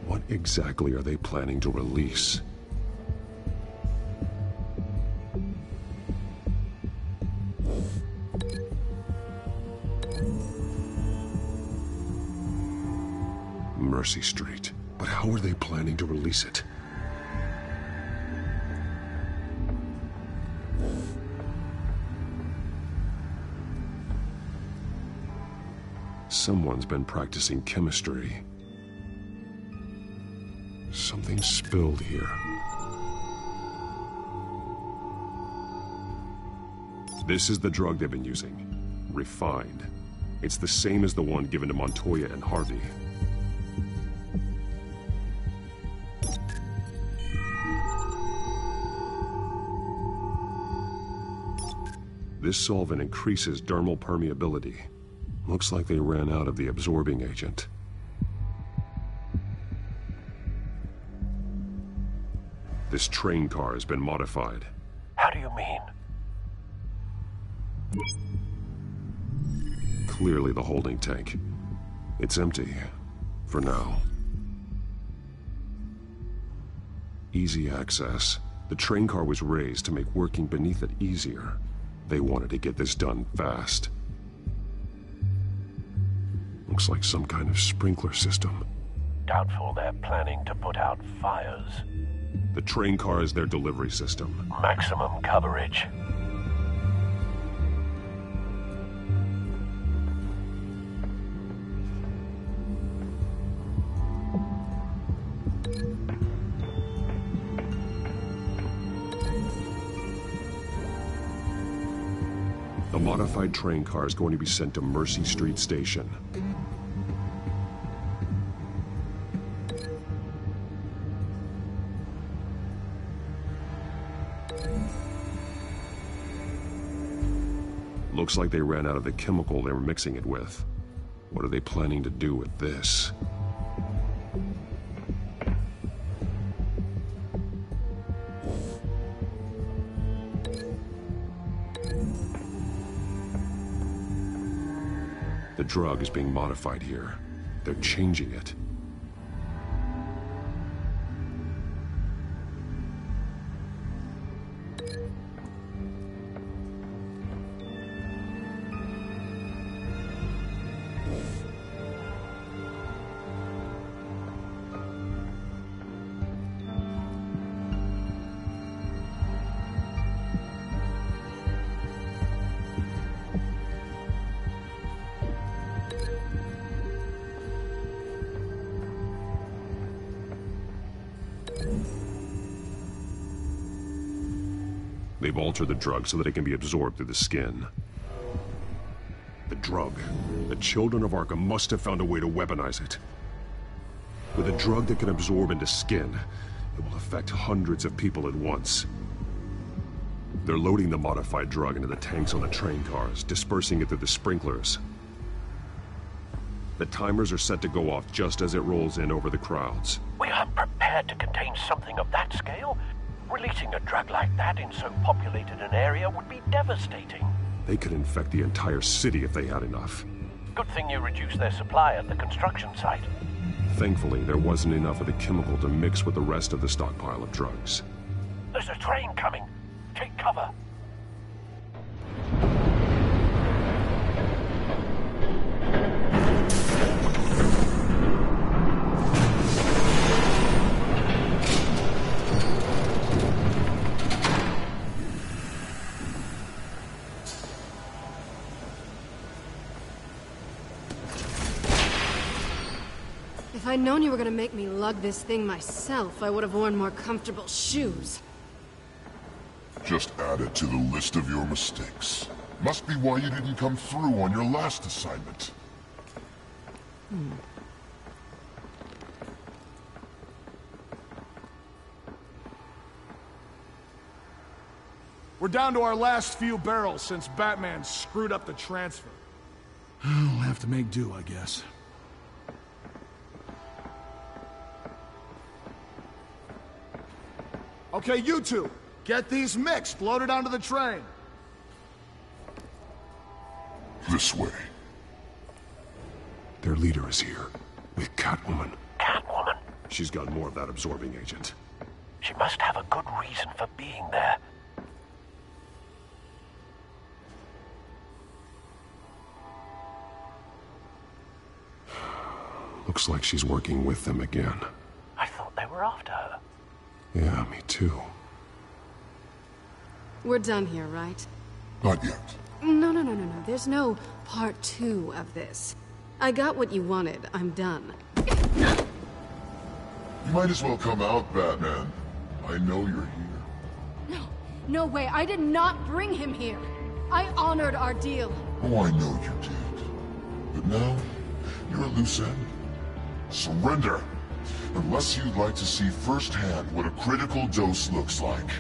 What exactly are they planning to release? Mercy Street. But how are they planning to release it? Someone's been practicing chemistry. Something spilled here. This is the drug they've been using. Refined. It's the same as the one given to Montoya and Harvey. This solvent increases dermal permeability. Looks like they ran out of the absorbing agent. This train car has been modified. How do you mean? Clearly the holding tank. It's empty. For now. Easy access. The train car was raised to make working beneath it easier. They wanted to get this done fast. Looks like some kind of sprinkler system. Doubtful they're planning to put out fires. The train car is their delivery system. Maximum coverage. The modified train car is going to be sent to Mercy Street Station. Looks like they ran out of the chemical they were mixing it with. What are they planning to do with this? The drug is being modified here. They're changing it. They've altered the drug so that it can be absorbed through the skin. The drug. The children of Arkham must have found a way to weaponize it. With a drug that can absorb into skin, it will affect hundreds of people at once. They're loading the modified drug into the tanks on the train cars, dispersing it through the sprinklers. The timers are set to go off just as it rolls in over the crowds. We aren't prepared to contain something of that scale. Releasing a drug like that in so populated an area would be devastating. They could infect the entire city if they had enough. Good thing you reduced their supply at the construction site. Thankfully, there wasn't enough of the chemical to mix with the rest of the stockpile of drugs. There's a train coming. Take cover. If I'd known you were gonna make me lug this thing myself, I would have worn more comfortable shoes. Just add it to the list of your mistakes. Must be why you didn't come through on your last assignment. We're down to our last few barrels since Batman screwed up the transfer. We'll have to make do, I guess. Okay, you two, get these mixed, loaded onto the train. This way. Their leader is here, with Catwoman. Catwoman? She's got more of that absorbing agent. She must have a good reason for being there. Looks like she's working with them again. I thought they were after her. Yeah, me too. We're done here, right? Not yet. No. There's no part 2 of this. I got what you wanted. I'm done. You might as well come out, Batman. I know you're here. No way. I did not bring him here. I honored our deal. Oh, I know you did. But now, you're a loose end. Surrender! Unless you'd like to see firsthand what a critical dose looks like.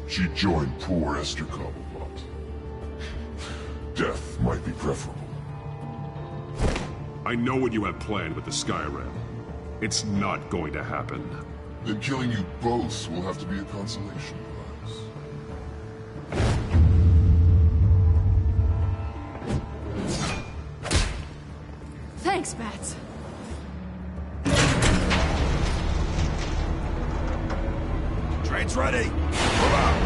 She joined poor Esther Cobblepot. Death might be preferable. I know what you have planned with the Skyrim. It's not going to happen. Then killing you both will have to be a consolation prize. Thanks, Bats. Train's ready! Move out!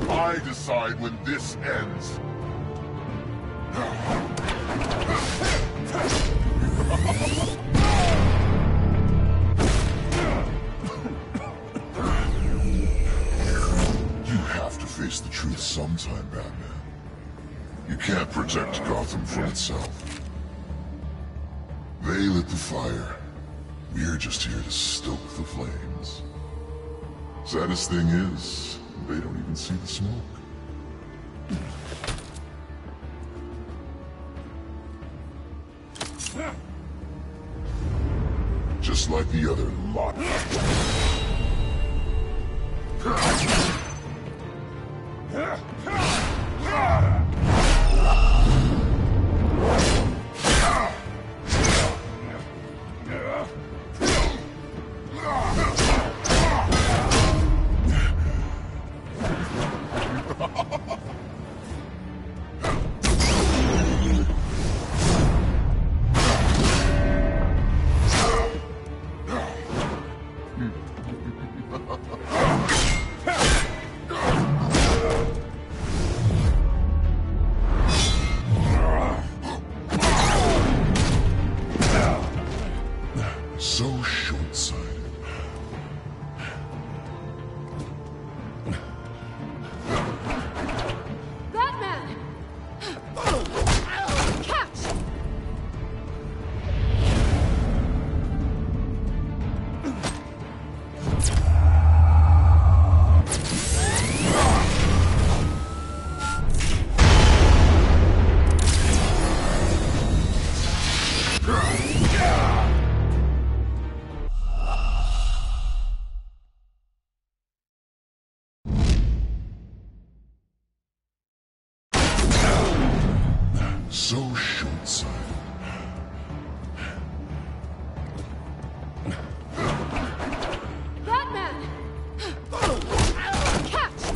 I decide when this ends. You have to face the truth sometime, Batman. You can't protect Gotham from itself. They lit the fire. We're just here to stoke the flames. Saddest thing is, they don't even see the smoke. Just like the other lot. So short-sighted. Batman! Catch!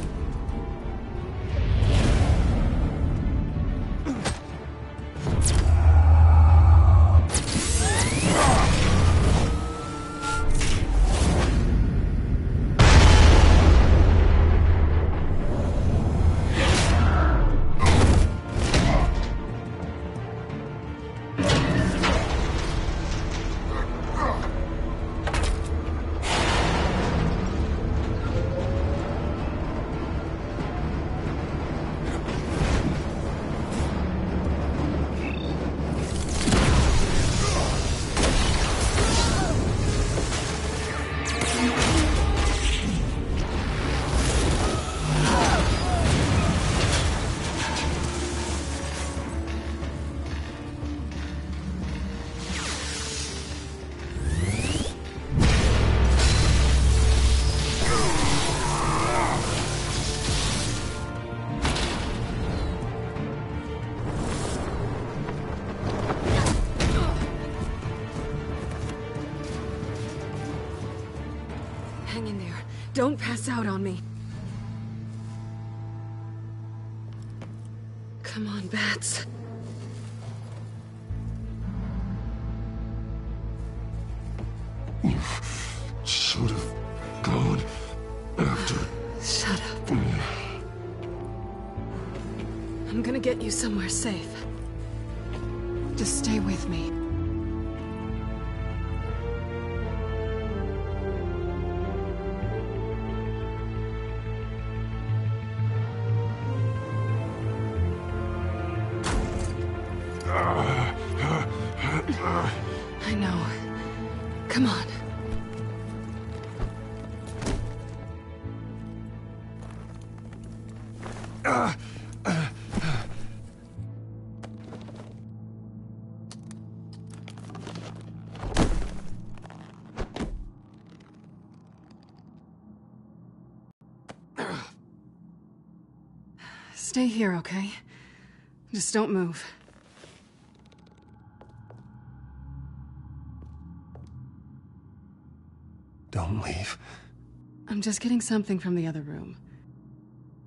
Hang in there. Don't pass out on me. Come on, Bats. You should have gone after... Shut up. I'm gonna get you somewhere safe. Just stay with me. I know. Come on. Stay here, okay? Just don't move. Don't leave. I'm just getting something from the other room.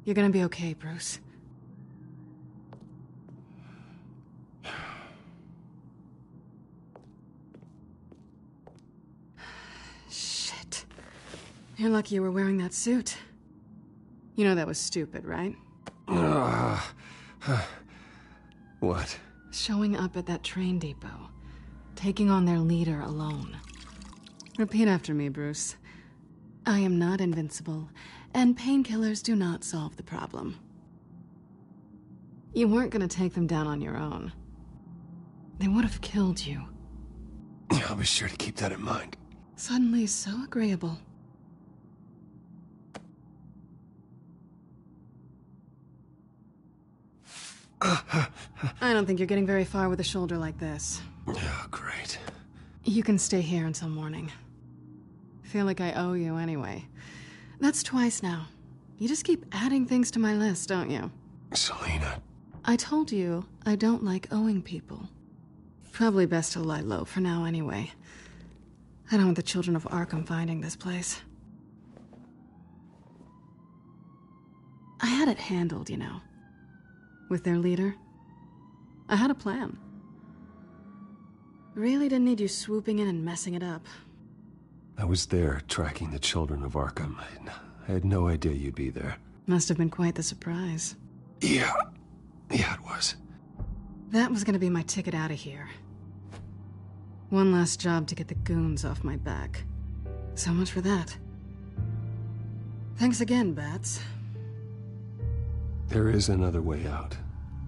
You're gonna be okay, Bruce. Shit. You're lucky you were wearing that suit. You know that was stupid, right? What? Showing up at that train depot. Taking on their leader alone. Repeat after me, Bruce. I am not invincible, and painkillers do not solve the problem. You weren't gonna take them down on your own. They would have killed you. I'll be sure to keep that in mind. Suddenly so agreeable. I don't think you're getting very far with a shoulder like this. Oh, great. You can stay here until morning. Feel like I owe you anyway. That's twice now. You just keep adding things to my list, don't you? Selina. I told you I don't like owing people. Probably best to lie low for now anyway. I don't want the children of Arkham finding this place. I had it handled, you know. With their leader. I had a plan. Really didn't need you swooping in and messing it up. I was there tracking the children of Arkham. I had no idea you'd be there. Must have been quite the surprise. Yeah, it was. That was gonna be my ticket out of here. One last job to get the goons off my back. So much for that. Thanks again, Bats. There is another way out.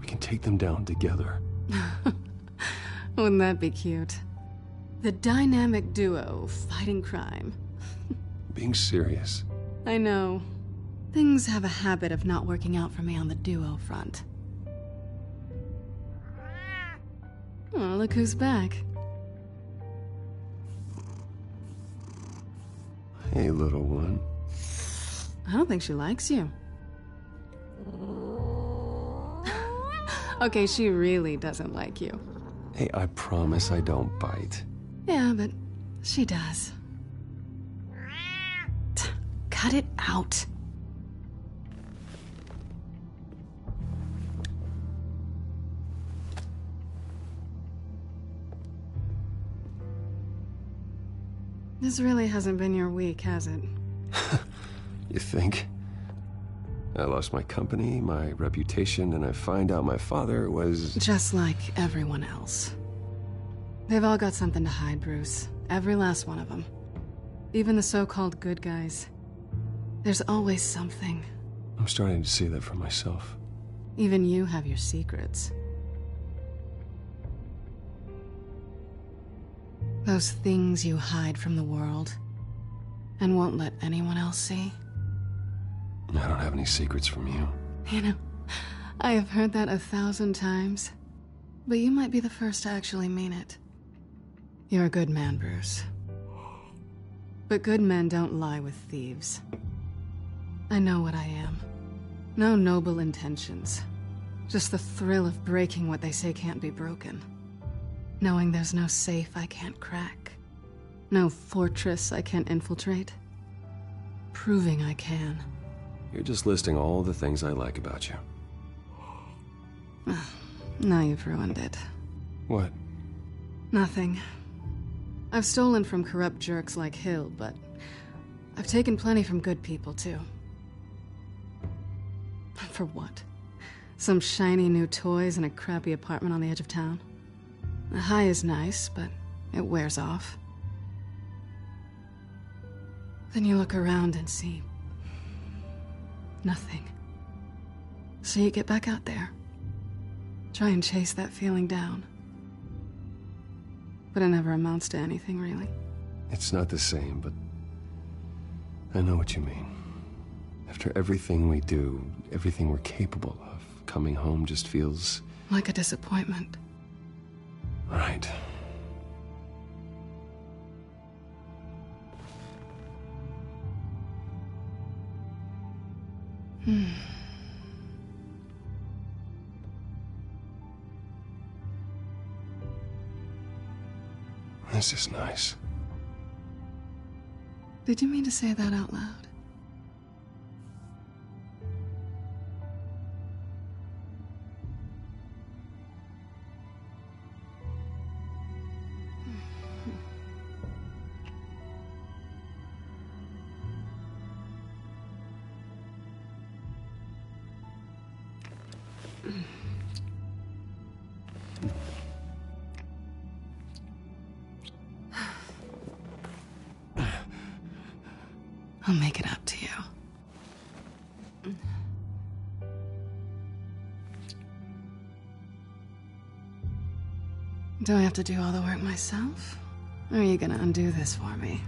We can take them down together. Wouldn't that be cute? The dynamic duo fighting crime. Being serious. I know. Things have a habit of not working out for me on the duo front. Oh, look who's back. Hey, little one. I don't think she likes you. Okay, she really doesn't like you. Hey, I promise I don't bite. Yeah, but she does. Cut it out. This really hasn't been your week, has it? You think? I lost my company, my reputation, and I find out my father was... Just like everyone else. They've all got something to hide, Bruce. Every last one of them. Even the so-called good guys. There's always something. I'm starting to see that for myself. Even you have your secrets. Those things you hide from the world and won't let anyone else see. I don't have any secrets from you. You know, I have heard that 1,000 times, but you might be the first to actually mean it. You're a good man, Bruce. But good men don't lie with thieves. I know what I am. No noble intentions. Just the thrill of breaking what they say can't be broken. Knowing there's no safe I can't crack. No fortress I can't infiltrate. Proving I can. You're just listing all the things I like about you. Now you've ruined it. What? Nothing. I've stolen from corrupt jerks like Hill, but I've taken plenty from good people, too. For what? Some shiny new toys and a crappy apartment on the edge of town? The high is nice, but it wears off. Then you look around and see nothing. So you get back out there. Try and chase that feeling down. But it never amounts to anything, really. It's not the same, but I know what you mean. After everything we do, everything we're capable of, coming home just feels... like a disappointment. Right. This is nice. Did you mean to say that out loud? I'll make it up to you. Do I have to do all the work myself? Or are you gonna undo this for me?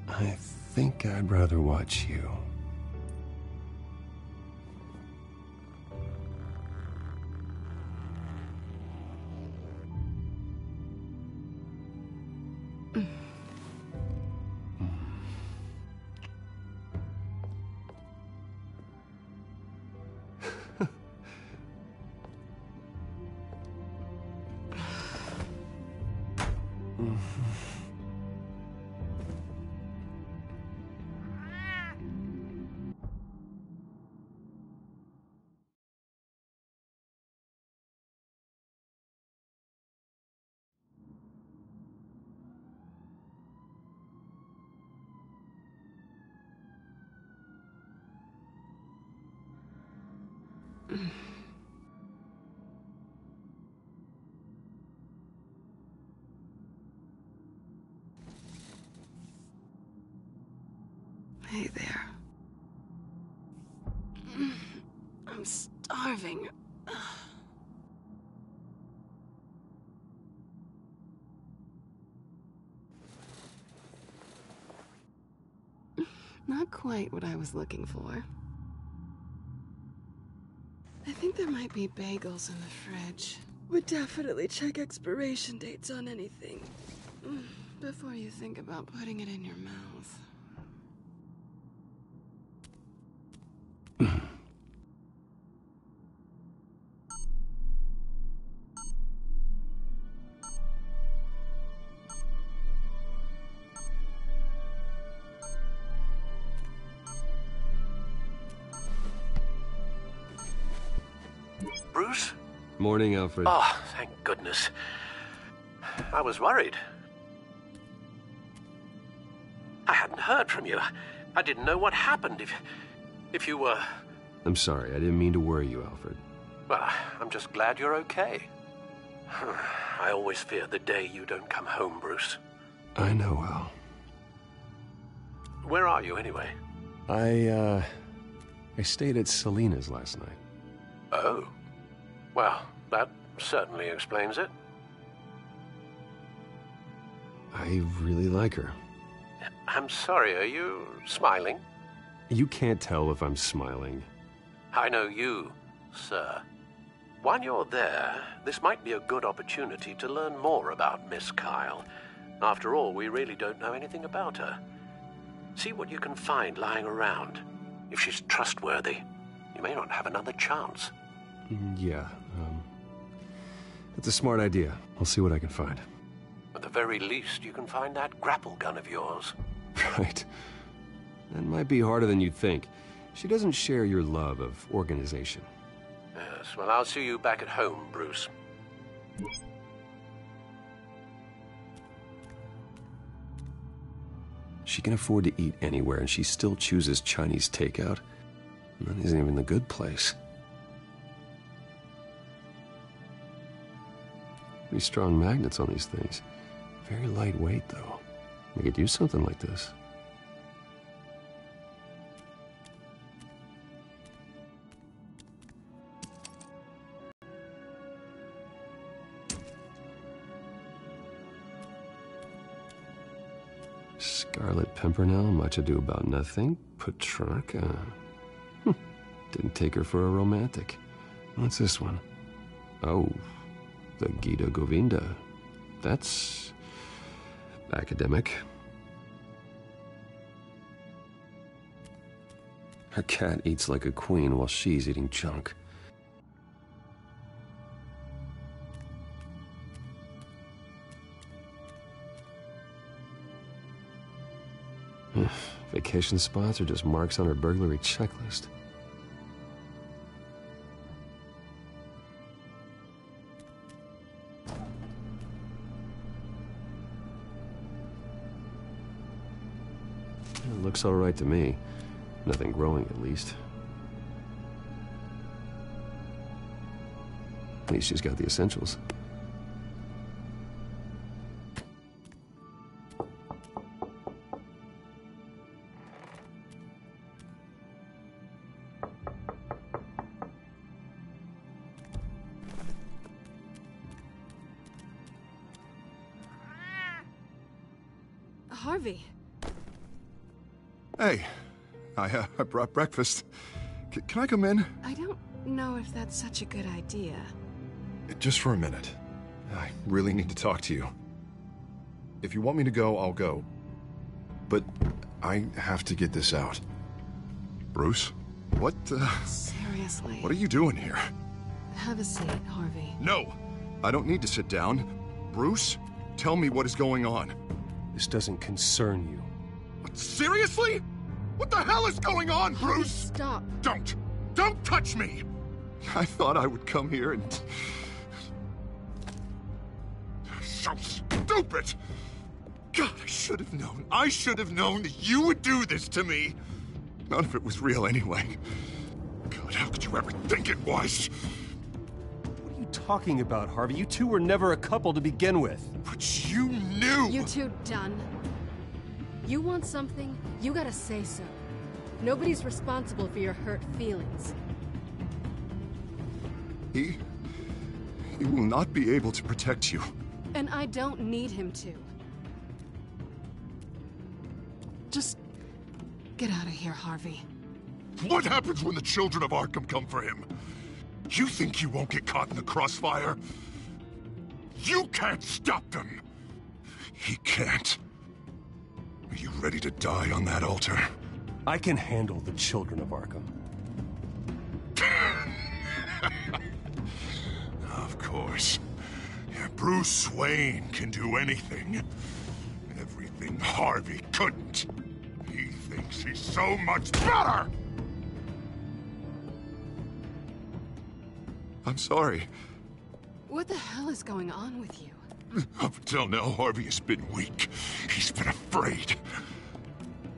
I think I'd rather watch you. Hey there. I'm starving. Not quite what I was looking for. I think there might be bagels in the fridge. Would definitely check expiration dates on anything. Before you think about putting it in your mouth. Bruce? Morning, Alfred. Oh, thank goodness. I was worried. I hadn't heard from you. I didn't know what happened if you were... I'm sorry, I didn't mean to worry you, Alfred. Well, I'm just glad you're okay. I always fear the day you don't come home, Bruce. I know, Al. Where are you, anyway? I stayed at Selena's last night. Oh. Well, that certainly explains it. I really like her. I'm sorry, are you smiling? You can't tell if I'm smiling. I know you, sir. While you're there, this might be a good opportunity to learn more about Miss Kyle. After all, we really don't know anything about her. See what you can find lying around. If she's trustworthy, you may not have another chance. Yeah, that's a smart idea. I'll see what I can find. At the very least, you can find that grapple gun of yours. Right. That might be harder than you'd think. She doesn't share your love of organization. Yes, well, I'll see you back at home, Bruce. She can afford to eat anywhere, and she still chooses Chinese takeout. That isn't even the good place. Pretty strong magnets on these things. Very lightweight, though. We could use something like this. Scarlet Pimpernel, Much Ado About Nothing, Petrarca. Didn't take her for a romantic. What's this one? Oh, the Gita Govinda. That's academic. Her cat eats like a queen while she's eating junk. Vacation spots are just marks on her burglary checklist. It looks all right to me. Nothing growing, at least. At least she's got the essentials. Harvey. Hey, I brought breakfast. Can I come in? I don't know if that's such a good idea. Just for a minute. I really need to talk to you. If you want me to go, I'll go. But I have to get this out. Bruce? What, Seriously. What are you doing here? Have a seat, Harvey. No! I don't need to sit down. Bruce, tell me what is going on. This doesn't concern you. What, seriously? What the hell is going on, Bruce? Stop. Don't touch me! I thought I would come here and... So stupid! God, I should have known. I should have known that you would do this to me. None of it was real anyway. God, how could you ever think it was? What are you talking about, Harvey? You two were never a couple to begin with. But you knew! You two done? You want something, you gotta say so. Nobody's responsible for your hurt feelings. He will not be able to protect you. And I don't need him to. Just get out of here, Harvey. What happens when the children of Arkham come for him? You think you won't get caught in the crossfire? You can't stop them! He can't. Are you ready to die on that altar? I can handle the children of Arkham. Of course. Bruce Wayne can do anything. Everything Harvey couldn't. He thinks he's so much better! I'm sorry. What the hell is going on with you? Up until now, Harvey has been weak. He's been afraid.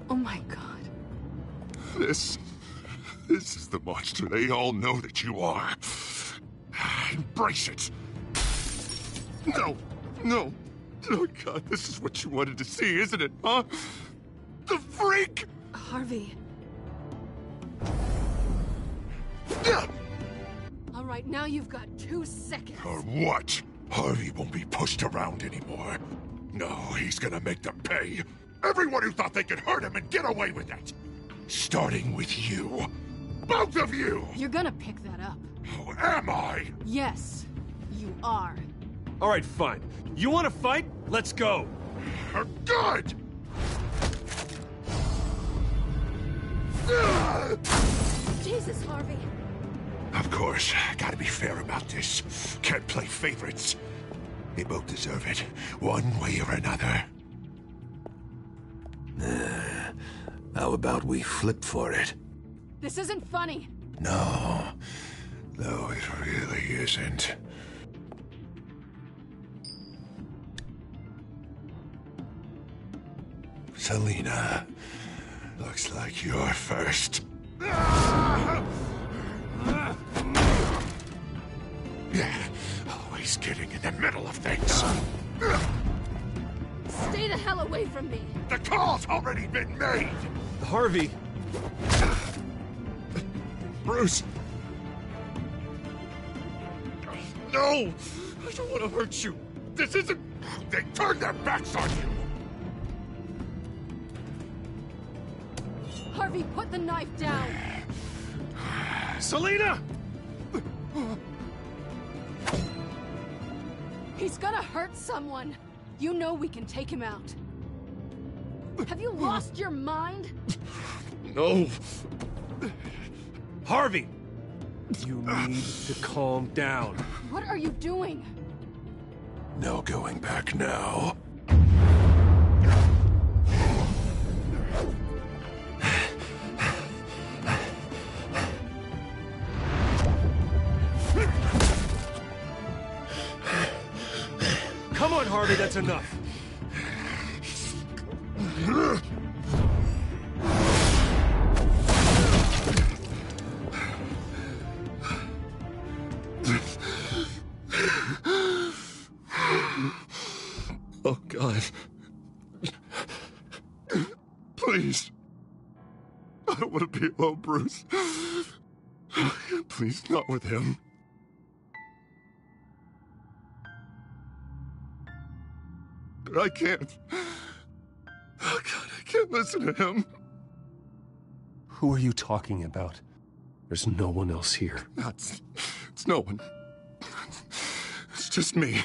Oh my god. This is the monster they all know that you are. Embrace it. No. Oh god, this is what you wanted to see, isn't it, huh? The freak! Harvey. All right, now you've got 2 seconds. Or what? Harvey won't be pushed around anymore. No, he's gonna make them pay. Everyone who thought they could hurt him and get away with it. Starting with you. Both of you! You're gonna pick that up. Oh, am I? Yes, you are. All right, fine. You want to fight? Let's go. Good! Jesus, Harvey. Of course, gotta be fair about this. Can't play favorites. They both deserve it, one way or another. How about we flip for it? This isn't funny. No, it really isn't. Selina, looks like you're first. Always getting in the middle of things. Stay the hell away from me. The call's already been made. Harvey. Bruce. No! I don't want to hurt you. This isn't... They turned their backs on you. Harvey, put the knife down. Selina! He's gonna hurt someone. You know we can take him out. Have you lost your mind? No. Harvey! You need to calm down. What are you doing? No going back now. Come on, Harvey, that's enough. Oh, God. Please. I don't want to be alone, Bruce. Please, not with him. But I can't. Oh, God, I can't listen to him. Who are you talking about? There's no one else here. It's no one. It's just me.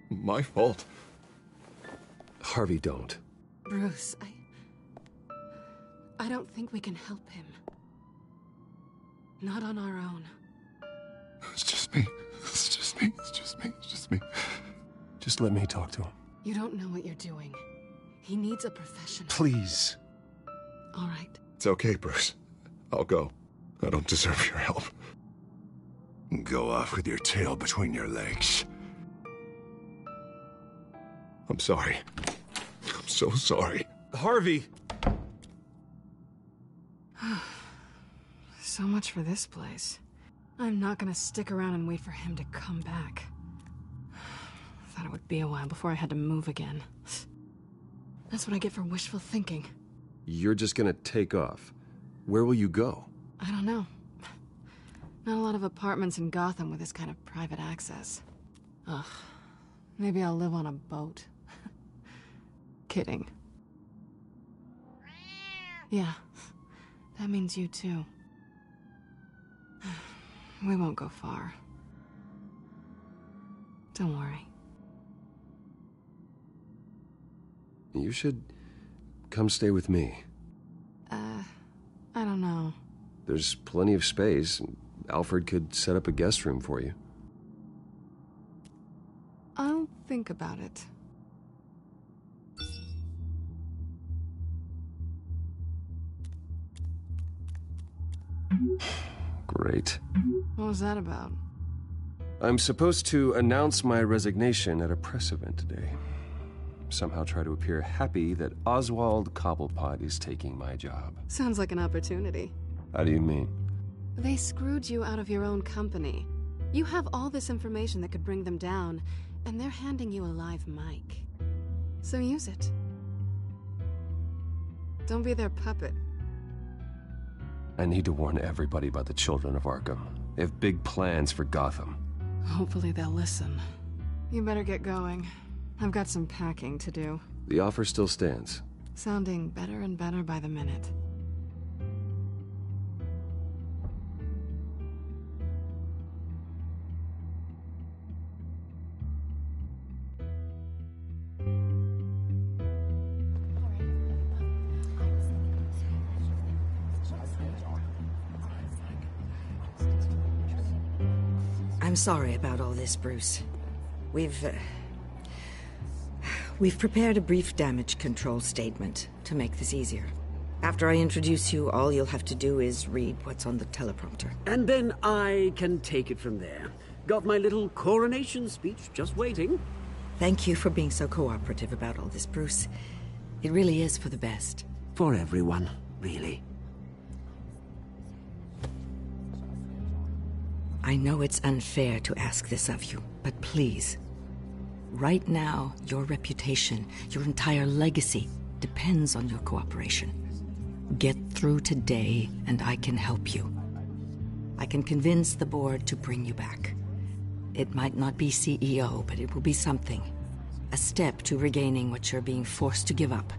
My fault. Harvey, don't. Bruce, I don't think we can help him. Not on our own. It's just me. It's just me. It's just me. It's just me. Just let me talk to him. You don't know what you're doing. He needs a professional. Please. All right. It's okay, Bruce. I'll go. I don't deserve your help. Go off with your tail between your legs. I'm sorry. I'm so sorry. Harvey! So much for this place. I'm not gonna stick around and wait for him to come back. Thought it would be a while before I had to move again. That's what I get for wishful thinking. You're just gonna take off. Where will you go? I don't know. Not a lot of apartments in Gotham with this kind of private access. Ugh. Maybe I'll live on a boat. Kidding. Yeah. That means you too. We won't go far. Don't worry. You should come stay with me. I don't know. There's plenty of space. Alfred could set up a guest room for you. I'll think about it. Great. What was that about? I'm supposed to announce my resignation at a press event today. Somehow try to appear happy that Oswald Cobblepot is taking my job. Sounds like an opportunity. How do you mean? They screwed you out of your own company. You have all this information that could bring them down, and they're handing you a live mic. So use it. Don't be their puppet. I need to warn everybody about the Children of Arkham. They have big plans for Gotham. Hopefully they'll listen. You better get going. I've got some packing to do. The offer still stands. Sounding better and better by the minute. I'm sorry about all this, Bruce. We've prepared a brief damage control statement to make this easier. After I introduce you, all you'll have to do is read what's on the teleprompter. And then I can take it from there. Got my little coronation speech just waiting. Thank you for being so cooperative about all this, Bruce. It really is for the best. For everyone, really. I know it's unfair to ask this of you, but please. Right now, your reputation, your entire legacy, depends on your cooperation. Get through today, and I can help you. I can convince the board to bring you back. It might not be CEO, but it will be something. A step to regaining what you're being forced to give up.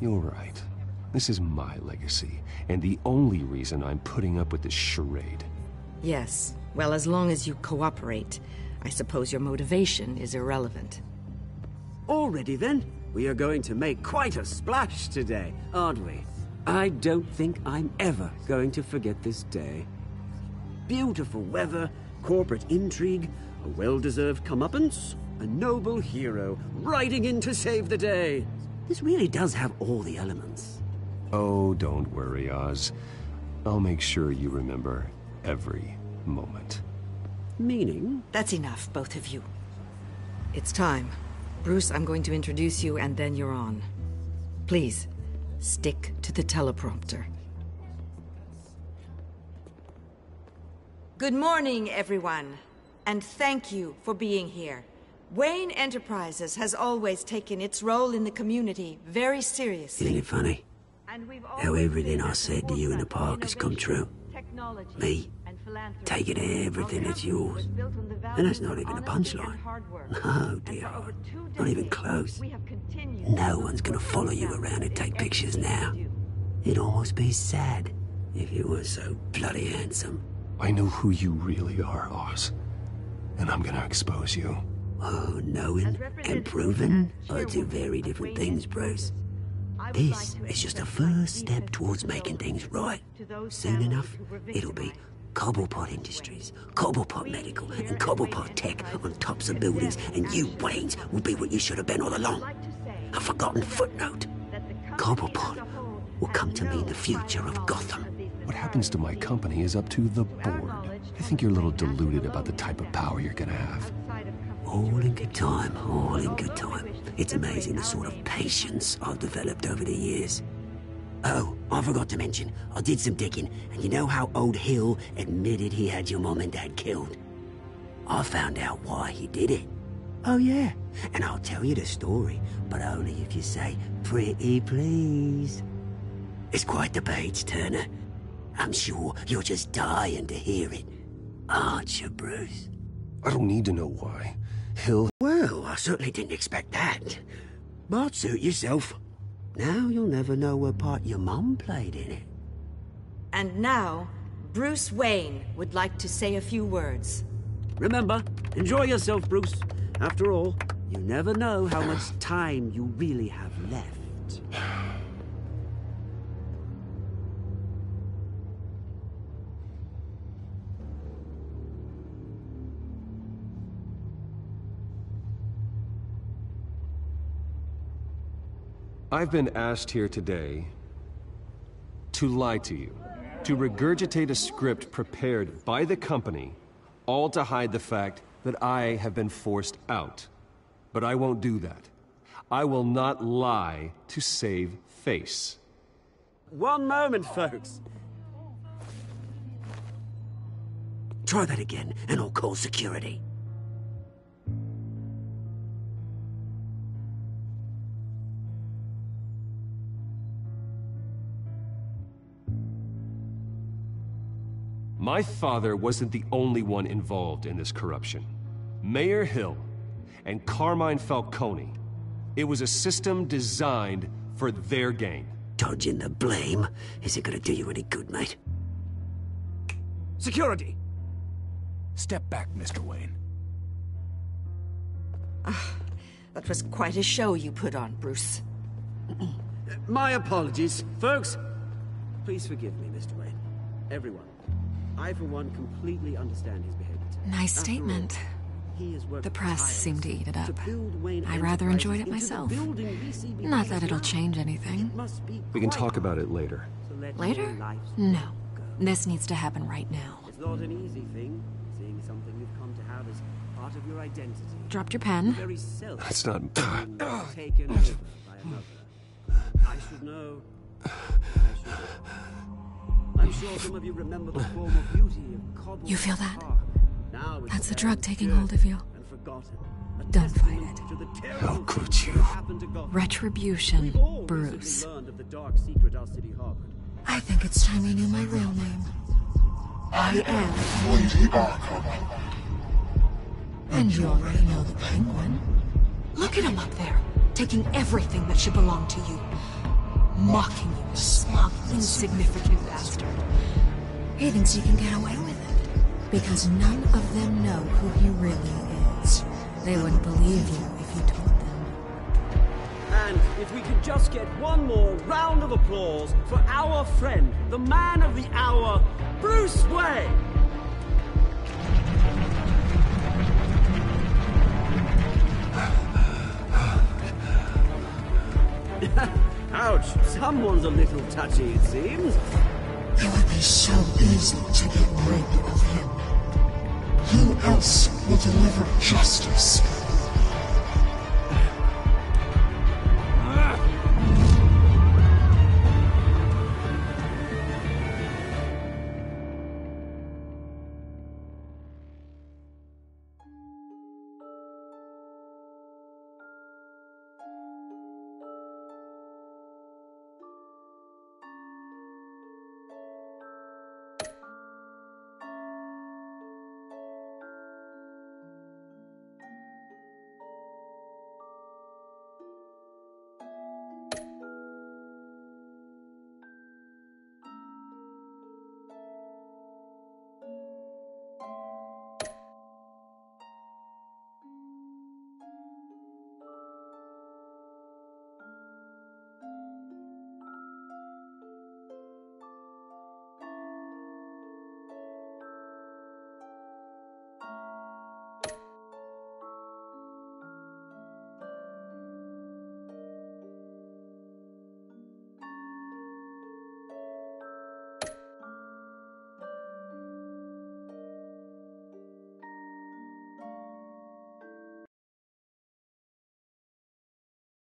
You're right. This is my legacy, and the only reason I'm putting up with this charade. Yes. Well, as long as you cooperate, I suppose your motivation is irrelevant. Already then, we are going to make quite a splash today, aren't we? I don't think I'm ever going to forget this day. Beautiful weather, corporate intrigue, a well-deserved comeuppance, a noble hero riding in to save the day. This really does have all the elements. Oh, don't worry, Oz. I'll make sure you remember every moment. Meaning? That's enough, both of you. It's time. Bruce, I'm going to introduce you, and then you're on. Please, stick to the teleprompter. Good morning, everyone, and thank you for being here. Wayne Enterprises has always taken its role in the community very seriously. Isn't it funny? How everything I said to you in the park has come true. Me, taking everything that's yours. And that's not even a punchline. No, dear. Not even close. No one's gonna follow you around and take pictures now. It'd almost be sad if you were so bloody handsome. I know who you really are, Oz. And I'm gonna expose you. Oh, knowing and proving are two very different things, Bruce. This is just a first step towards making things right. Soon enough, it'll be Cobblepot Industries, Cobblepot Medical, and Cobblepot Tech on tops of buildings, and you, Waynes, will be what you should have been all along. A forgotten footnote. Cobblepot will come to mean the future of Gotham. What happens to my company is up to the board. I think you're a little deluded about the type of power you're gonna have. All in good time, all in good time. It's amazing the sort of patience I've developed over the years. Oh, I forgot to mention, I did some digging, and you know how old Hill admitted he had your mom and dad killed? I found out why he did it. Oh yeah, and I'll tell you the story, but only if you say, pretty please. It's quite the page, Turner. I'm sure you're just dying to hear it. Aren't you, Bruce? I don't need to know why. Hill... Well, I certainly didn't expect that. But suit yourself. Now you'll never know what part your mum played in it. And now, Bruce Wayne would like to say a few words. Remember, enjoy yourself, Bruce. After all, You never know how much time you really have left. I've been asked here today to lie to you, to regurgitate a script prepared by the company, all to hide the fact that I have been forced out. But I won't do that. I will not lie to save face. One moment, folks. Try that again, and I'll call security. My father wasn't the only one involved in this corruption. Mayor Hill and Carmine Falcone. It was a system designed for their gain. Dodging the blame? Is it gonna do you any good, mate? Security! Step back, Mr. Wayne. That was quite a show you put on, Bruce. My apologies. Folks, please forgive me, Mr. Wayne. Everyone. I, for one, completely understand his behavior. Nice statement. The press seemed to eat it up. I rather enjoyed it myself. Not that it'll change anything. We can talk about it later. Later? No. This needs to happen right now. It's not an easy thing, seeing something you've come to have as part of your identity. Dropped your pen. That's not... Taken over by another. I should know. I'm sure some of you remember the form of beauty of Cobble. You feel that? Now That's the drug taking hold of you. Don't fight it. How could you? Retribution, Bruce. I think it's time you knew my real name. I am Lady Arkham. And you already know the Penguin. Look at him up there, taking everything that should belong to you. Mocking you, a smug, insignificant bastard. He thinks he can get away with it, because none of them know who he really is. They wouldn't believe you if you told them. And if we could just get one more round of applause for our friend, the man of the hour, Bruce Wayne! Ouch, someone's a little touchy, it seems. It would be so easy to get rid of him. Who else will deliver justice?